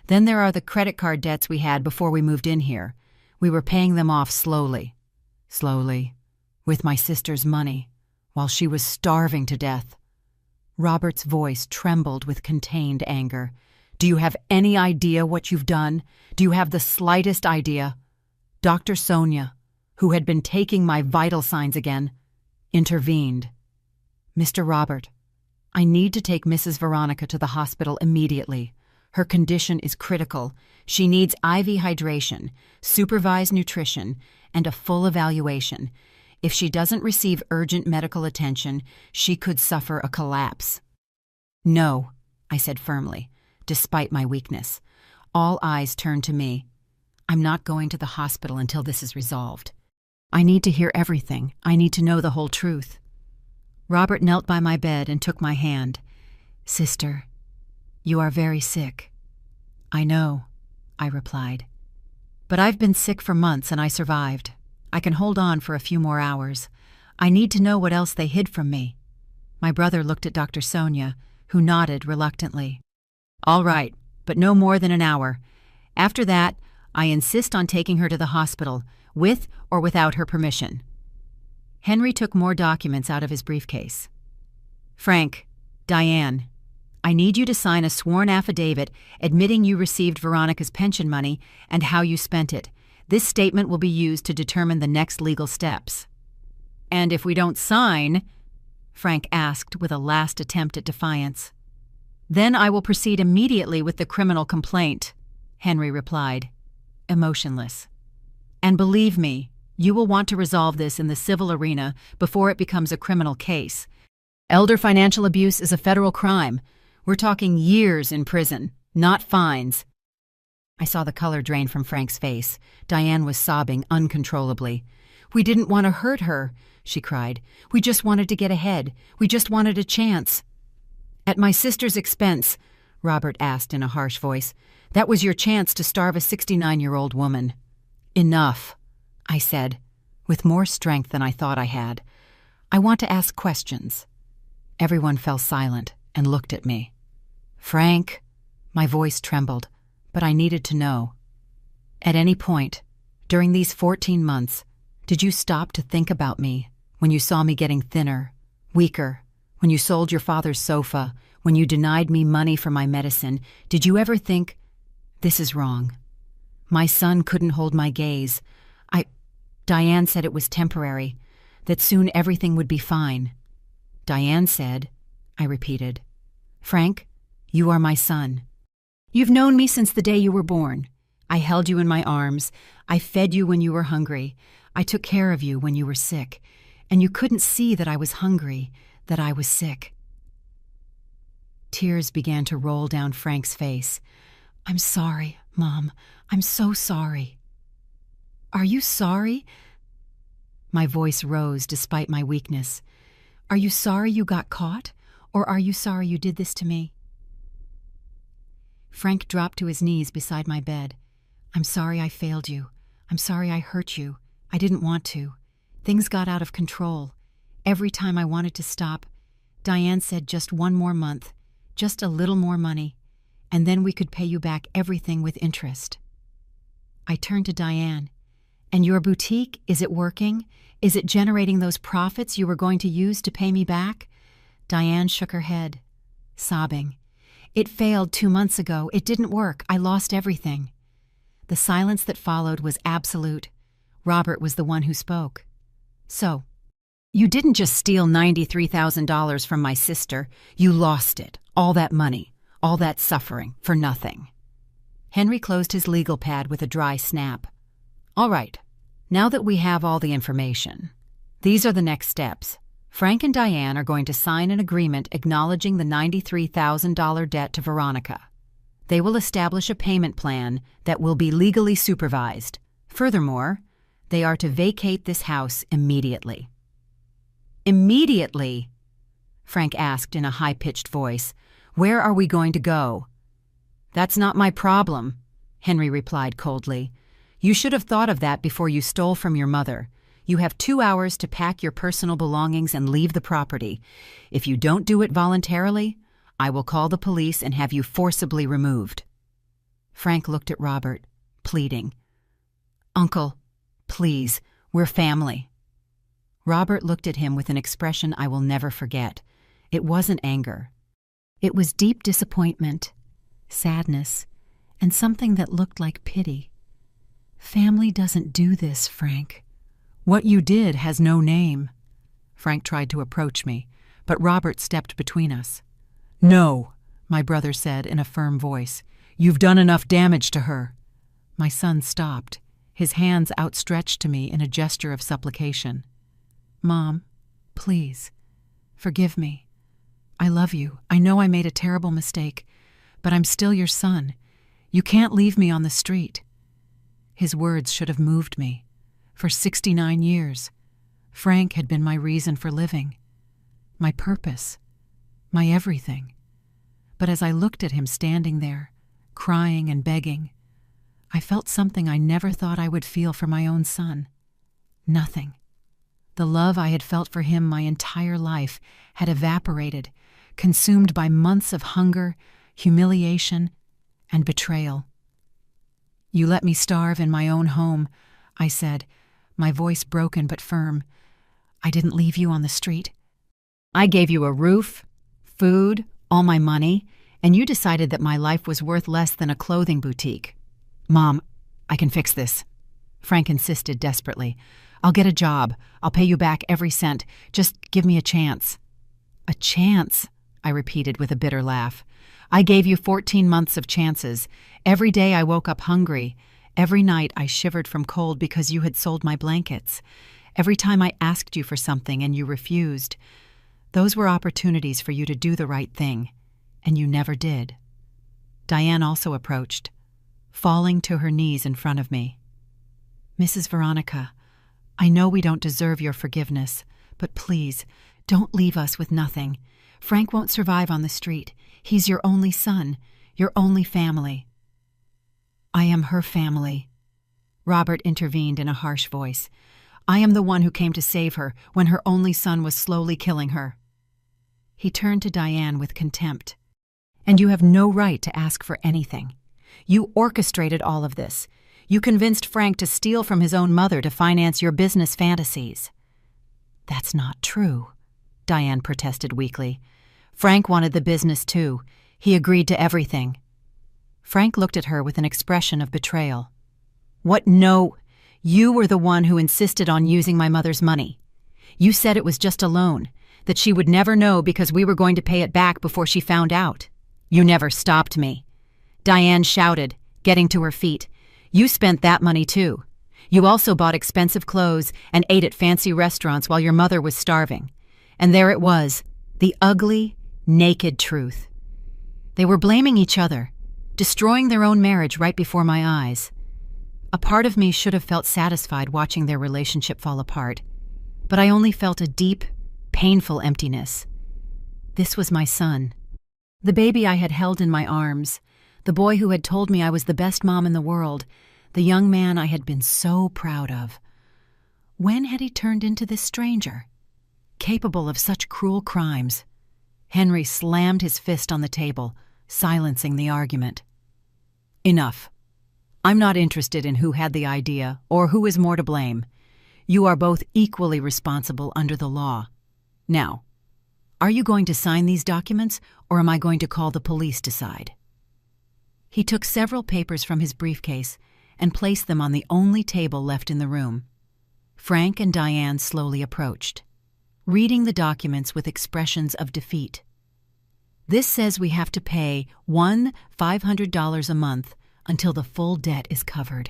Then there are the credit card debts we had before we moved in here. We were paying them off slowly. Slowly. With my sister's money, while she was starving to death." Robert's voice trembled with contained anger. "Do you have any idea what you've done? Do you have the slightest idea?" Dr. Sonia, who had been taking my vital signs again, intervened. "Mr. Robert, I need to take Mrs. Veronica to the hospital immediately. Her condition is critical. She needs IV hydration, supervised nutrition, and a full evaluation. If she doesn't receive urgent medical attention, she could suffer a collapse." "No," I said firmly, despite my weakness. All eyes turned to me. "I'm not going to the hospital until this is resolved. I need to hear everything. I need to know the whole truth." Robert knelt by my bed and took my hand. "Sister, you are very sick." "I know," I replied. "But I've been sick for months and I survived. I can hold on for a few more hours. I need to know what else they hid from me." My brother looked at Dr. Sonia, who nodded reluctantly. "All right, but no more than an hour. After that, I insist on taking her to the hospital, with or without her permission." Henry took more documents out of his briefcase. "Frank, Diane, I need you to sign a sworn affidavit admitting you received Veronica's pension money and how you spent it. This statement will be used to determine the next legal steps." "And if we don't sign?" Frank asked with a last attempt at defiance. "Then I will proceed immediately with the criminal complaint," Henry replied, emotionless. "And believe me, you will want to resolve this in the civil arena before it becomes a criminal case. Elder financial abuse is a federal crime. We're talking years in prison, not fines." I saw the color drain from Frank's face. Diane was sobbing uncontrollably. "We didn't want to hurt her," she cried. "We just wanted to get ahead. We just wanted a chance." "At my sister's expense," Robert asked in a harsh voice. "That was your chance to starve a 69-year-old woman." "Enough," I said, with more strength than I thought I had. "I want to ask questions." Everyone fell silent and looked at me. "Frank," my voice trembled, but I needed to know. "At any point, during these 14 months, did you stop to think about me when you saw me getting thinner, weaker, when you sold your father's sofa, when you denied me money for my medicine? Did you ever think, this is wrong? My son couldn't hold my gaze. Diane said it was temporary, that soon everything would be fine." "Diane said," I repeated. "Frank, you are my son. You've known me since the day you were born. I held you in my arms. I fed you when you were hungry. I took care of you when you were sick. And you couldn't see that I was hungry, that I was sick." Tears began to roll down Frank's face. "I'm sorry, Mom. I'm so sorry." "Are you sorry?" My voice rose despite my weakness. "Are you sorry you got caught? Or are you sorry you did this to me?" Frank dropped to his knees beside my bed. "I'm sorry I failed you. I'm sorry I hurt you. I didn't want to. Things got out of control. Every time I wanted to stop, Diane said just one more month, just a little more money, and then we could pay you back everything with interest." I turned to Diane. "And your boutique, is it working? Is it generating those profits you were going to use to pay me back?" Diane shook her head, sobbing. "It failed 2 months ago. It didn't work. I lost everything." The silence that followed was absolute. Robert was the one who spoke. "So, you didn't just steal $93,000 from my sister. You lost it. All that money, all that suffering, for nothing." Henry closed his legal pad with a dry snap. "All right, now that we have all the information, these are the next steps. Frank and Diane are going to sign an agreement acknowledging the $93,000 debt to Veronica. They will establish a payment plan that will be legally supervised. Furthermore, they are to vacate this house immediately." "Immediately?" Frank asked in a high-pitched voice. "Where are we going to go?" "That's not my problem," Henry replied coldly. "You should have thought of that before you stole from your mother. You have 2 hours to pack your personal belongings and leave the property. If you don't do it voluntarily, I will call the police and have you forcibly removed." Frank looked at Robert, pleading. "Uncle, please, we're family." Robert looked at him with an expression I will never forget. It wasn't anger. It was deep disappointment, sadness, and something that looked like pity. "Family doesn't do this, Frank. What you did has no name." Frank tried to approach me, but Robert stepped between us. "No," my brother said in a firm voice. "You've done enough damage to her." My son stopped, his hands outstretched to me in a gesture of supplication. "Mom, please, forgive me. I love you. I know I made a terrible mistake, but I'm still your son. You can't leave me on the street." His words should have moved me. For 69 years, Frank had been my reason for living, my purpose, my everything. But as I looked at him standing there, crying and begging, I felt something I never thought I would feel for my own son. Nothing. The love I had felt for him my entire life had evaporated, consumed by months of hunger, humiliation, and betrayal. "You let me starve in my own home," I said, my voice broken but firm. "I didn't leave you on the street. I gave you a roof, food, all my money, and you decided that my life was worth less than a clothing boutique." "Mom, I can fix this," Frank insisted desperately. "I'll get a job. I'll pay you back every cent. Just give me a chance." "A chance?" I repeated with a bitter laugh. "I gave you 14 months of chances. Every day I woke up hungry. Every night I shivered from cold because you had sold my blankets. Every time I asked you for something and you refused. Those were opportunities for you to do the right thing, and you never did." Diane also approached, falling to her knees in front of me. "Mrs. Veronica, I know we don't deserve your forgiveness, but please, don't leave us with nothing. Frank won't survive on the street. He's your only son, your only family." "I am her family," Robert intervened in a harsh voice. "I am the one who came to save her when her only son was slowly killing her." He turned to Diane with contempt. "And you have no right to ask for anything. You orchestrated all of this. You convinced Frank to steal from his own mother to finance your business fantasies." "That's not true," Diane protested weakly. "Frank wanted the business too. He agreed to everything." Frank looked at her with an expression of betrayal. "What? No, you were the one who insisted on using my mother's money. You said it was just a loan, that she would never know because we were going to pay it back before she found out. You never stopped me." Diane shouted, getting to her feet. "You spent that money too. You also bought expensive clothes and ate at fancy restaurants while your mother was starving. And there it was, the ugly, naked truth. They were blaming each other, destroying their own marriage right before my eyes. A part of me should have felt satisfied watching their relationship fall apart, but I only felt a deep, painful emptiness. This was my son, the baby I had held in my arms, the boy who had told me I was the best mom in the world, the young man I had been so proud of. When had he turned into this stranger, capable of such cruel crimes? Henry slammed his fist on the table, silencing the argument. "Enough. I'm not interested in who had the idea or who is more to blame. You are both equally responsible under the law. Now, are you going to sign these documents, or am I going to call the police to decide?" He took several papers from his briefcase and placed them on the only table left in the room. Frank and Diane slowly approached, reading the documents with expressions of defeat. "This says we have to pay $1,500 a month until the full debt is covered."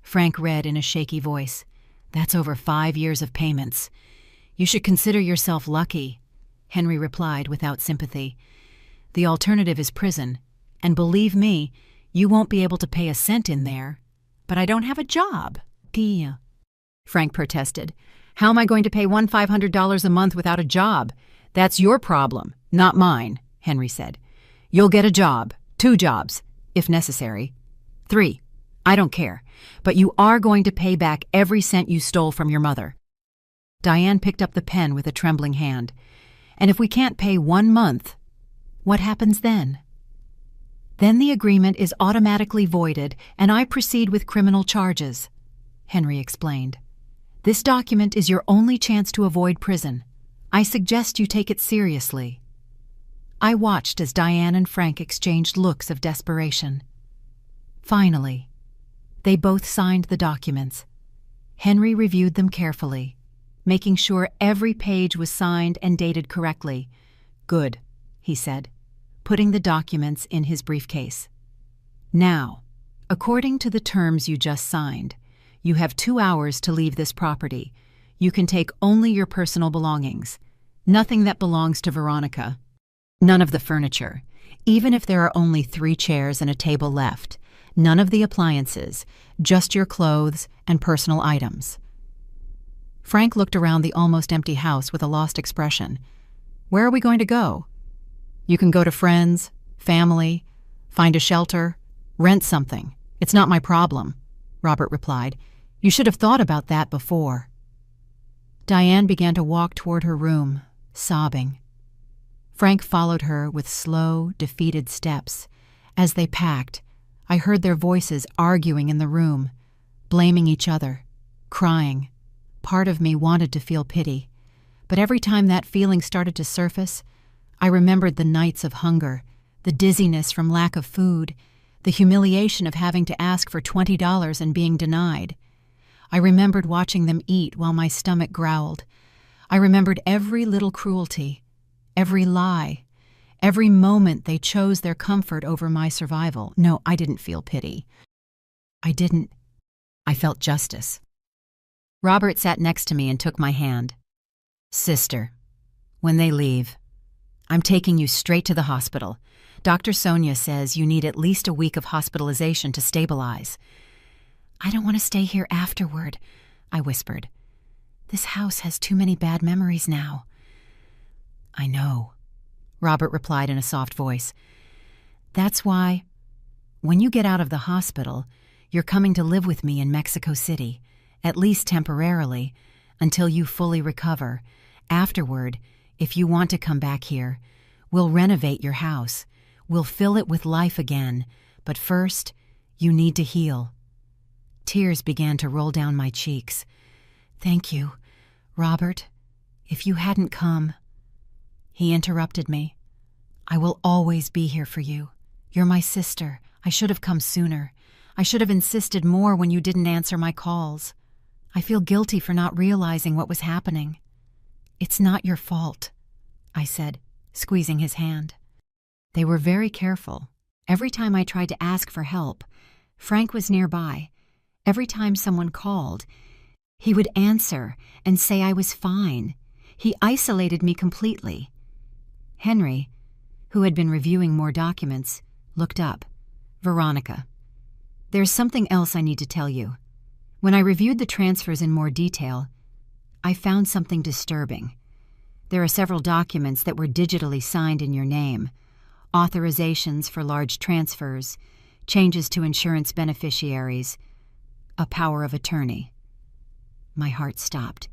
Frank read in a shaky voice, "That's over 5 years of payments. You should consider yourself lucky," Henry replied without sympathy. "The alternative is prison, And believe me, you won't be able to pay a cent in there. But I don't have a job. Pia. Frank protested. How am I going to pay $500 a month without a job? That's your problem, not mine, Henry said. You'll get a job, 2 jobs, if necessary. 3, I don't care, but you are going to pay back every cent you stole from your mother. Diane picked up the pen with a trembling hand. And if we can't pay 1 month, what happens then? Then the agreement is automatically voided and I proceed with criminal charges, Henry explained. This document is your only chance to avoid prison. I suggest you take it seriously. I watched as Diane and Frank exchanged looks of desperation. Finally, they both signed the documents. Henry reviewed them carefully, making sure every page was signed and dated correctly. Good, he said, putting the documents in his briefcase. Now, according to the terms you just signed, you have 2 hours to leave this property. You can take only your personal belongings. Nothing that belongs to Veronica. None of the furniture. Even if there are only 3 chairs and a table left. None of the appliances. Just your clothes and personal items. Frank looked around the almost empty house with a lost expression. Where are we going to go? You can go to friends, family, find a shelter, rent something. It's not my problem, Robert replied. You should have thought about that before. Diane began to walk toward her room, sobbing. Frank followed her with slow, defeated steps. As they packed, I heard their voices arguing in the room, blaming each other, crying. Part of me wanted to feel pity, but every time that feeling started to surface, I remembered the nights of hunger, the dizziness from lack of food, the humiliation of having to ask for $20 and being denied. I remembered watching them eat while my stomach growled. I remembered every little cruelty, every lie, every moment they chose their comfort over my survival. No, I didn't feel pity. I felt justice. Robert sat next to me and took my hand. Sister, when they leave, I'm taking you straight to the hospital. Dr. Sonia says you need at least a week of hospitalization to stabilize. I don't want to stay here afterward, I whispered. This house has too many bad memories now. I know, Robert replied in a soft voice. That's why, when you get out of the hospital, you're coming to live with me in Mexico City, at least temporarily, until you fully recover. Afterward, if you want to come back here, we'll renovate your house. We'll fill it with life again, but first, you need to heal. Tears began to roll down my cheeks. Thank you, Robert. If you hadn't come... He interrupted me. I will always be here for you. You're my sister. I should have come sooner. I should have insisted more when you didn't answer my calls. I feel guilty for not realizing what was happening. It's not your fault, I said, squeezing his hand. They were very careful. Every time I tried to ask for help, Frank was nearby. Every time someone called, he would answer and say I was fine. He isolated me completely. Henry, who had been reviewing more documents, looked up. Veronica, there's something else I need to tell you. When I reviewed the transfers in more detail, I found something disturbing. There are several documents that were digitally signed in your name. Authorizations for large transfers, changes to insurance beneficiaries, a power of attorney. My heart stopped.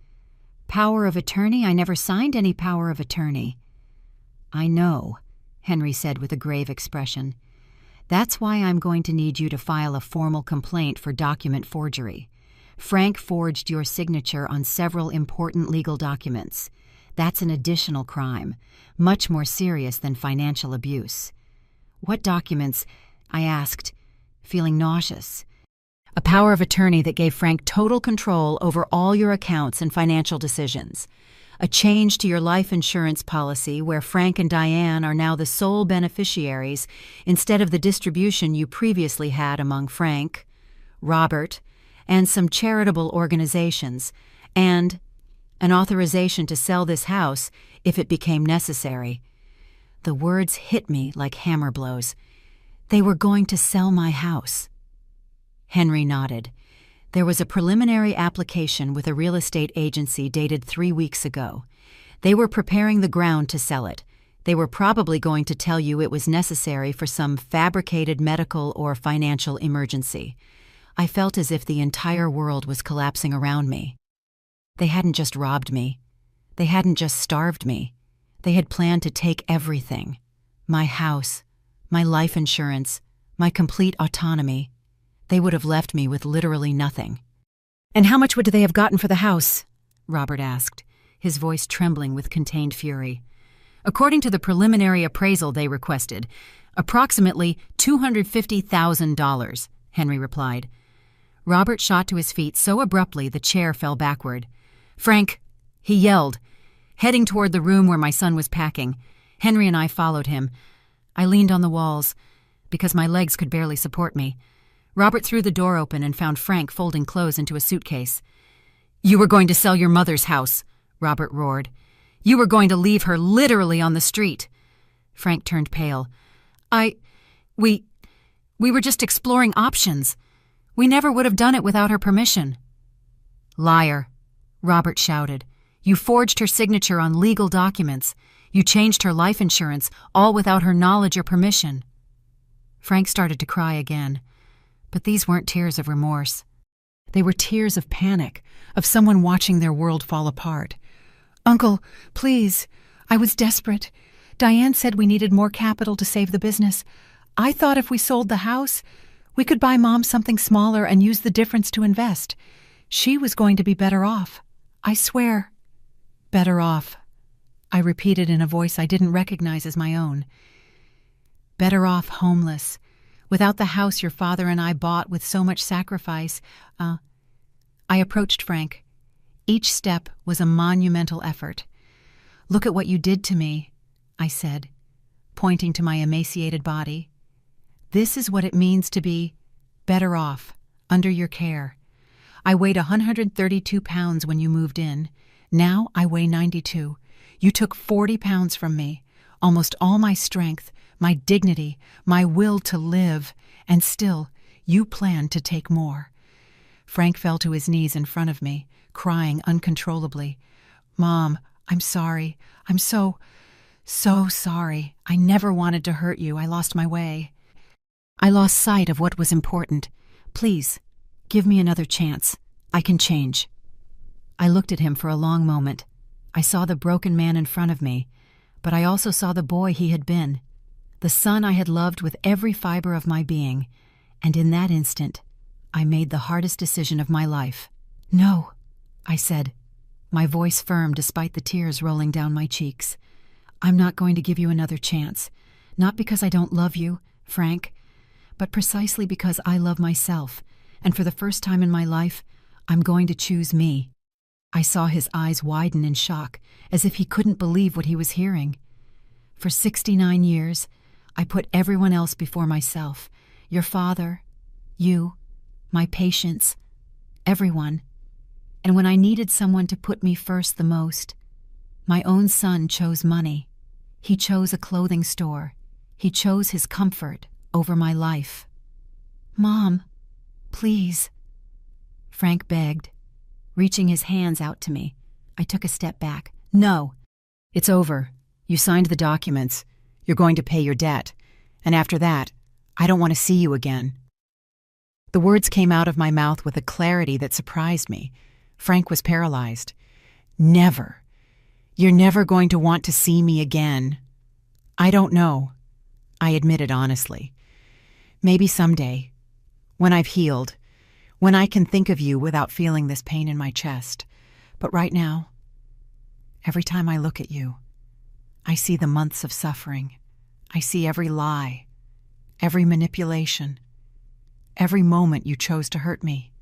Power of attorney? I never signed any power of attorney. I know, Henry said with a grave expression. That's why I'm going to need you to file a formal complaint for document forgery. Frank forged your signature on several important legal documents. That's an additional crime, much more serious than financial abuse. What documents? I asked, feeling nauseous. A power of attorney that gave Frank total control over all your accounts and financial decisions. A change to your life insurance policy where Frank and Diane are now the sole beneficiaries instead of the distribution you previously had among Frank, Robert, and some charitable organizations, and an authorization to sell this house if it became necessary. The words hit me like hammer blows. They were going to sell my house. Henry nodded. There was a preliminary application with a real estate agency dated 3 weeks ago. They were preparing the ground to sell it. They were probably going to tell you it was necessary for some fabricated medical or financial emergency. I felt as if the entire world was collapsing around me. They hadn't just robbed me. They hadn't just starved me. They had planned to take everything. My house, my life insurance, my complete autonomy. They would have left me with literally nothing. "And how much would they have gotten for the house?" Robert asked, his voice trembling with contained fury. "According to the preliminary appraisal they requested, approximately $250,000, Henry replied. Robert shot to his feet so abruptly the chair fell backward. "Frank," he yelled, heading toward the room where my son was packing. Henry and I followed him. I leaned on the walls, because my legs could barely support me. Robert threw the door open and found Frank folding clothes into a suitcase. "You were going to sell your mother's house," Robert roared. "You were going to leave her literally on the street." Frank turned pale. We were just exploring options. We never would have done it without her permission." "Liar," Robert shouted. "You forged her signature on legal documents. You changed her life insurance, all without her knowledge or permission." Frank started to cry again. But these weren't tears of remorse. They were tears of panic, of someone watching their world fall apart. "Uncle, please. I was desperate. Diane said we needed more capital to save the business. I thought if we sold the house, we could buy Mom something smaller and use the difference to invest. She was going to be better off. I swear." "Better off," I repeated in a voice I didn't recognize as my own. "Better off homeless, without the house your father and I bought with so much sacrifice." I approached Frank. Each step was a monumental effort. "Look at what you did to me," I said, pointing to my emaciated body. "This is what it means to be better off, under your care. I weighed 132 pounds when you moved in. Now I weigh 92. You took 40 pounds from me, almost all my strength, my dignity, my will to live, and still, you planned to take more." Frank fell to his knees in front of me, crying uncontrollably. "Mom, I'm sorry. I'm so sorry. I never wanted to hurt you. I lost my way. I lost sight of what was important. Please, give me another chance. I can change." I looked at him for a long moment. I saw the broken man in front of me, but I also saw the boy he had been, the son I had loved with every fiber of my being, and in that instant, I made the hardest decision of my life. "No," I said, my voice firm despite the tears rolling down my cheeks. "I'm not going to give you another chance, not because I don't love you, Frank, but precisely because I love myself, and for the first time in my life, I'm going to choose me." I saw his eyes widen in shock, as if he couldn't believe what he was hearing. "For 69 years, I put everyone else before myself. Your father, you, my patients, everyone. And when I needed someone to put me first the most, my own son chose money. He chose a clothing store. He chose his comfort over my life." "Mom, please," Frank begged, reaching his hands out to me. I took a step back. "No, it's over. You signed the documents. You're going to pay your debt. And after that, I don't want to see you again." The words came out of my mouth with a clarity that surprised me. Frank was paralyzed. "Never. You're never going to want to see me again." "I don't know," I admitted honestly. "Maybe someday, when I've healed, when I can think of you without feeling this pain in my chest. But right now, every time I look at you, I see the months of suffering. I see every lie, every manipulation, every moment you chose to hurt me.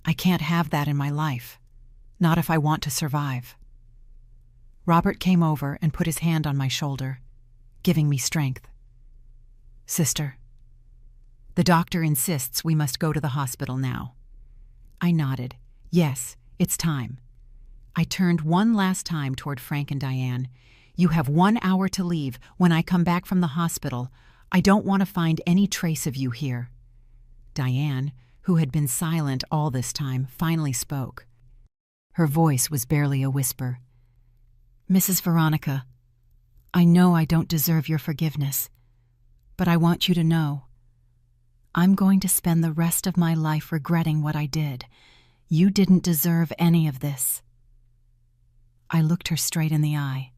I can't have that in my life, not if I want to survive." Robert came over and put his hand on my shoulder, giving me strength. "Sister, the doctor insists we must go to the hospital now." I nodded. "Yes, it's time." I turned one last time toward Frank and Diane. "You have 1 hour to leave. When I come back from the hospital, I don't want to find any trace of you here." Diane, who had been silent all this time, finally spoke. Her voice was barely a whisper. "Mrs. Veronica, I know I don't deserve your forgiveness, but I want you to know. I'm going to spend the rest of my life regretting what I did. You didn't deserve any of this." I looked her straight in the eye.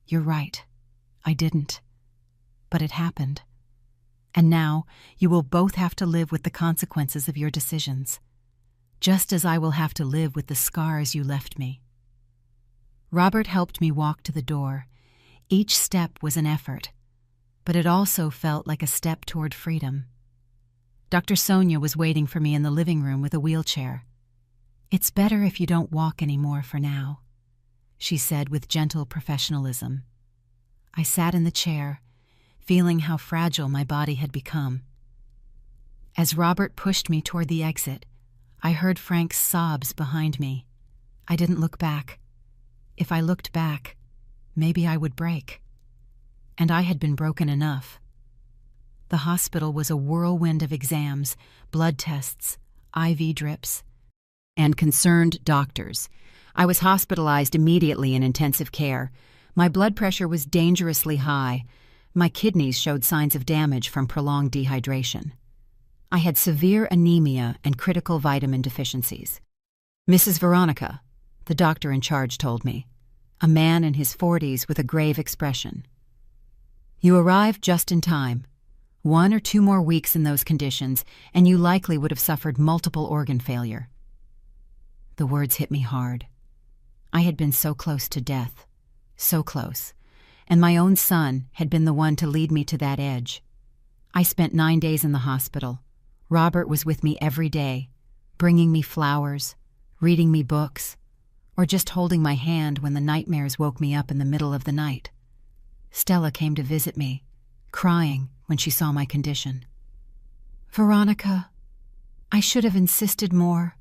"You're right. I didn't. But it happened. And now you will both have to live with the consequences of your decisions, just as I will have to live with the scars you left me." Robert helped me walk to the door. Each step was an effort, but it also felt like a step toward freedom. Dr. Sonia was waiting for me in the living room with a wheelchair. "It's better if you don't walk anymore for now," she said with gentle professionalism. I sat in the chair, feeling how fragile my body had become. As Robert pushed me toward the exit, I heard Frank's sobs behind me. I didn't look back. If I looked back, maybe I would break. And I had been broken enough. The hospital was a whirlwind of exams, blood tests, IV drips, and concerned doctors. I was hospitalized immediately in intensive care. My blood pressure was dangerously high. My kidneys showed signs of damage from prolonged dehydration. I had severe anemia and critical vitamin deficiencies. "Mrs. Veronica," the doctor in charge told me, a man in his 40s with a grave expression. "You arrived just in time. 1 or 2 more weeks in those conditions, and you likely would have suffered multiple organ failure." The words hit me hard. I had been so close to death, so close, and my own son had been the one to lead me to that edge. I spent 9 days in the hospital. Robert was with me every day, bringing me flowers, reading me books, or just holding my hand when the nightmares woke me up in the middle of the night. Stella came to visit me, crying when she saw my condition. "Veronica, I should have insisted more,"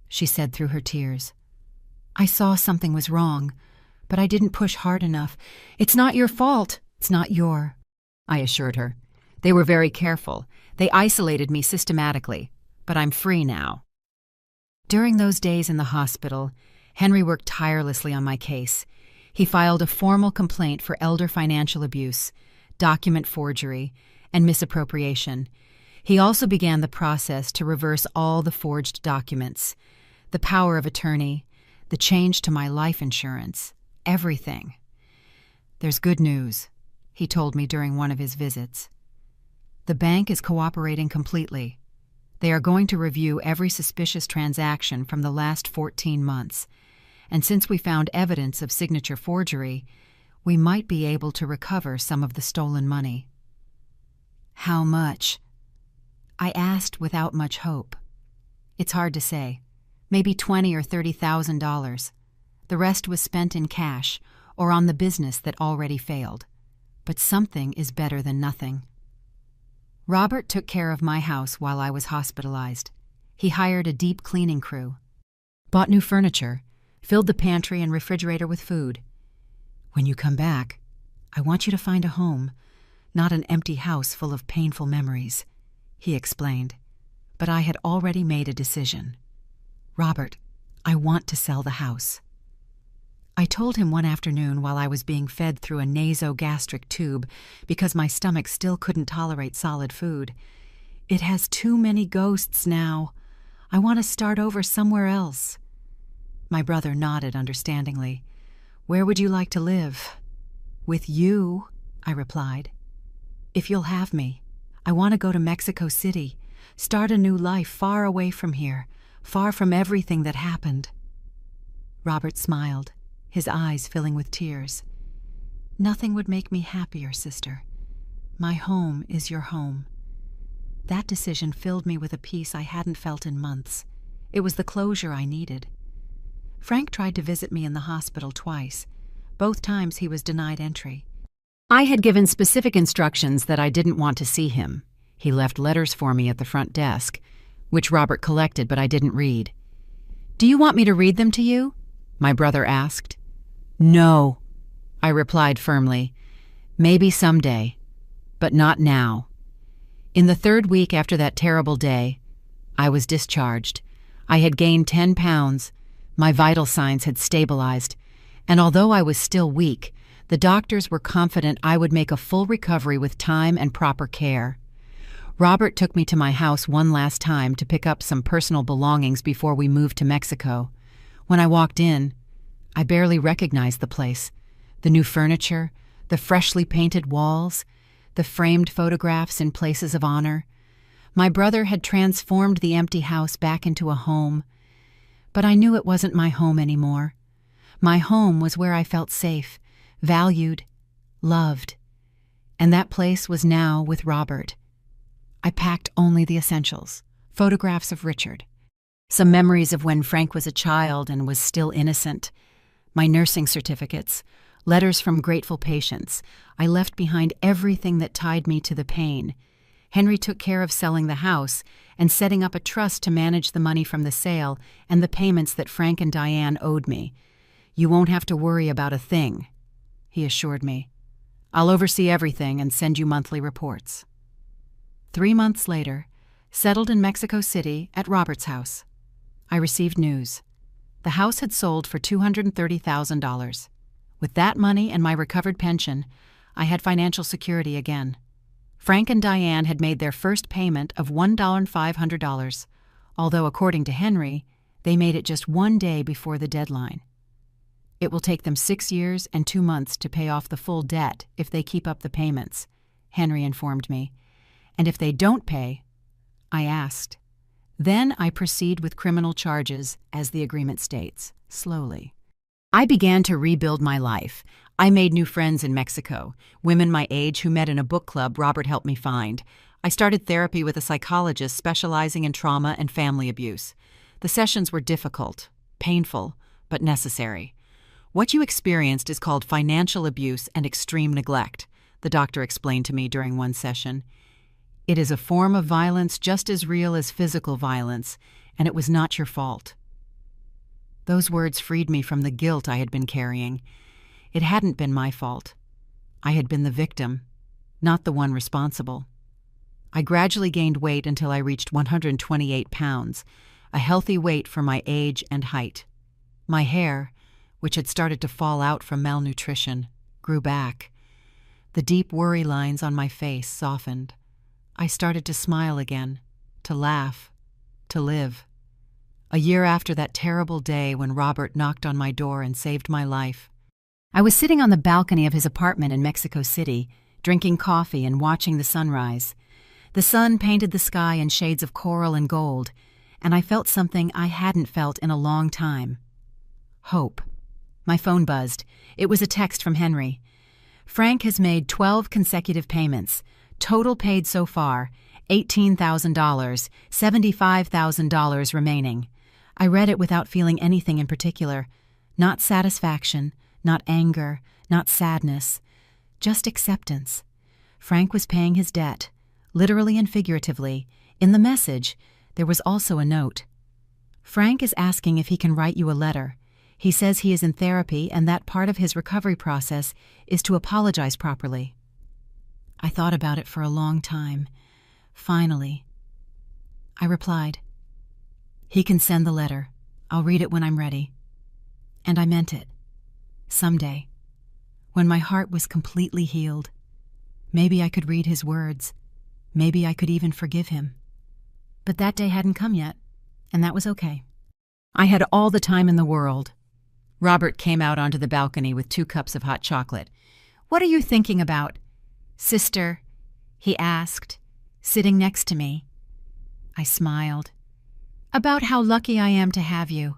she said through her tears. "I saw something was wrong, but I didn't push hard enough. It's not your fault. It's not your," I assured her. "They were very careful. They isolated me systematically, but I'm free now." During those days in the hospital, Henry worked tirelessly on my case. He filed a formal complaint for elder financial abuse, document forgery, and misappropriation. He also began the process to reverse all the forged documents, the power of attorney, the change to my life insurance, everything. "There's good news," he told me during one of his visits. "The bank is cooperating completely. They are going to review every suspicious transaction from the last 14 months, and since we found evidence of signature forgery, we might be able to recover some of the stolen money." "How much?" I asked without much hope. "It's hard to say. Maybe $20,000 or $30,000. The rest was spent in cash or on the business that already failed. But something is better than nothing." Robert took care of my house while I was hospitalized. He hired a deep cleaning crew, bought new furniture, filled the pantry and refrigerator with food. "When you come back, I want you to find a home, not an empty house full of painful memories," he explained. But I had already made a decision. "Robert, I want to sell the house." I told him one afternoon while I was being fed through a nasogastric tube because my stomach still couldn't tolerate solid food. "It has too many ghosts now. I want to start over somewhere else." My brother nodded understandingly. "Where would you like to live?" "With you," I replied. "If you'll have me, I want to go to Mexico City, start a new life far away from here, far from everything that happened." Robert smiled, his eyes filling with tears. "Nothing would make me happier, sister. My home is your home." That decision filled me with a peace I hadn't felt in months. It was the closure I needed. Frank tried to visit me in the hospital twice. Both times he was denied entry. I had given specific instructions that I didn't want to see him. He left letters for me at the front desk, which Robert collected but I didn't read. "Do you want me to read them to you?" my brother asked. "No," I replied firmly. "Maybe someday, But not now. In the 3rd week after that terrible day, I was discharged. I had gained 10 pounds. My vital signs had stabilized. And although I was still weak, the doctors were confident I would make a full recovery with time and proper care. Robert took me to my house one last time to pick up some personal belongings before we moved to Mexico. When I walked in, I barely recognized the place. The new furniture, the freshly painted walls, the framed photographs in places of honor. My brother had transformed the empty house back into a home. But I knew it wasn't my home anymore. My home was where I felt safe, valued, loved. And that place was now with Robert. I packed only the essentials: photographs of Richard, some memories of when Frank was a child and was still innocent, my nursing certificates, letters from grateful patients. I left behind everything that tied me to the pain. Henry took care of selling the house and setting up a trust to manage the money from the sale and the payments that Frank and Diane owed me. "You won't have to worry about a thing," he assured me. "I'll oversee everything and send you monthly reports." 3 months later, settled in Mexico City at Robert's house, I received news. The house had sold for $230,000. With that money and my recovered pension, I had financial security again. Frank and Diane had made their first payment of $1,500, although according to Henry, they made it just 1 day before the deadline. It will take them 6 years and 2 months to pay off the full debt if they keep up the payments, Henry informed me. And if they don't pay, I asked. Then I proceed with criminal charges, as the agreement states, slowly. I began to rebuild my life. I made new friends in Mexico, women my age who met in a book club Robert helped me find. I started therapy with a psychologist specializing in trauma and family abuse. The sessions were difficult, painful, but necessary. "What you experienced is called financial abuse and extreme neglect," the doctor explained to me during one session. "It is a form of violence just as real as physical violence, and it was not your fault." Those words freed me from the guilt I had been carrying. It hadn't been my fault. I had been the victim, not the one responsible. I gradually gained weight until I reached 128 pounds, a healthy weight for my age and height. My hair, which had started to fall out from malnutrition, grew back. The deep worry lines on my face softened. I started to smile again, to laugh, to live. A year after that terrible day when Robert knocked on my door and saved my life, I was sitting on the balcony of his apartment in Mexico City, drinking coffee and watching the sunrise. The sun painted the sky in shades of coral and gold, and I felt something I hadn't felt in a long time. Hope. My phone buzzed. It was a text from Henry. "Frank has made 12 consecutive payments. Total paid so far, $18,000, $75,000 remaining." I read it without feeling anything in particular. Not satisfaction, not anger, not sadness. Just acceptance. Frank was paying his debt, literally and figuratively. In the message, there was also a note. "Frank is asking if he can write you a letter. He says he is in therapy and that part of his recovery process is to apologize properly." I thought about it for a long time. Finally, I replied, "He can send the letter. I'll read it when I'm ready." And I meant it. Someday, when my heart was completely healed, maybe I could read his words. Maybe I could even forgive him. But that day hadn't come yet, and that was okay. I had all the time in the world. Robert came out onto the balcony with 2 cups of hot chocolate. "What are you thinking about, sister?" he asked, sitting next to me. I smiled. "About how lucky I am to have you.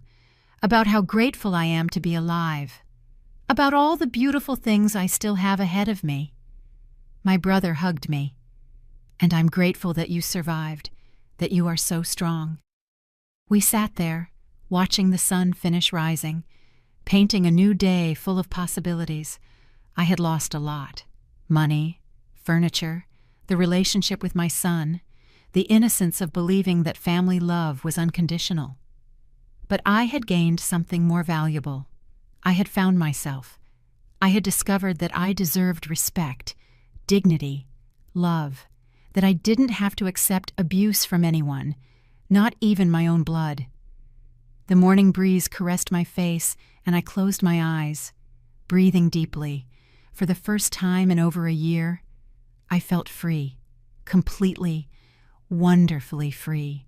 About how grateful I am to be alive. About all the beautiful things I still have ahead of me." My brother hugged me. "And I'm grateful that you survived, that you are so strong." We sat there, watching the sun finish rising, painting a new day full of possibilities. I had lost a lot. Money, furniture, the relationship with my son, the innocence of believing that family love was unconditional. But I had gained something more valuable. I had found myself. I had discovered that I deserved respect, dignity, love, that I didn't have to accept abuse from anyone, not even my own blood. The morning breeze caressed my face, and I closed my eyes, breathing deeply. For the first time in over a year, I felt free, completely, wonderfully free.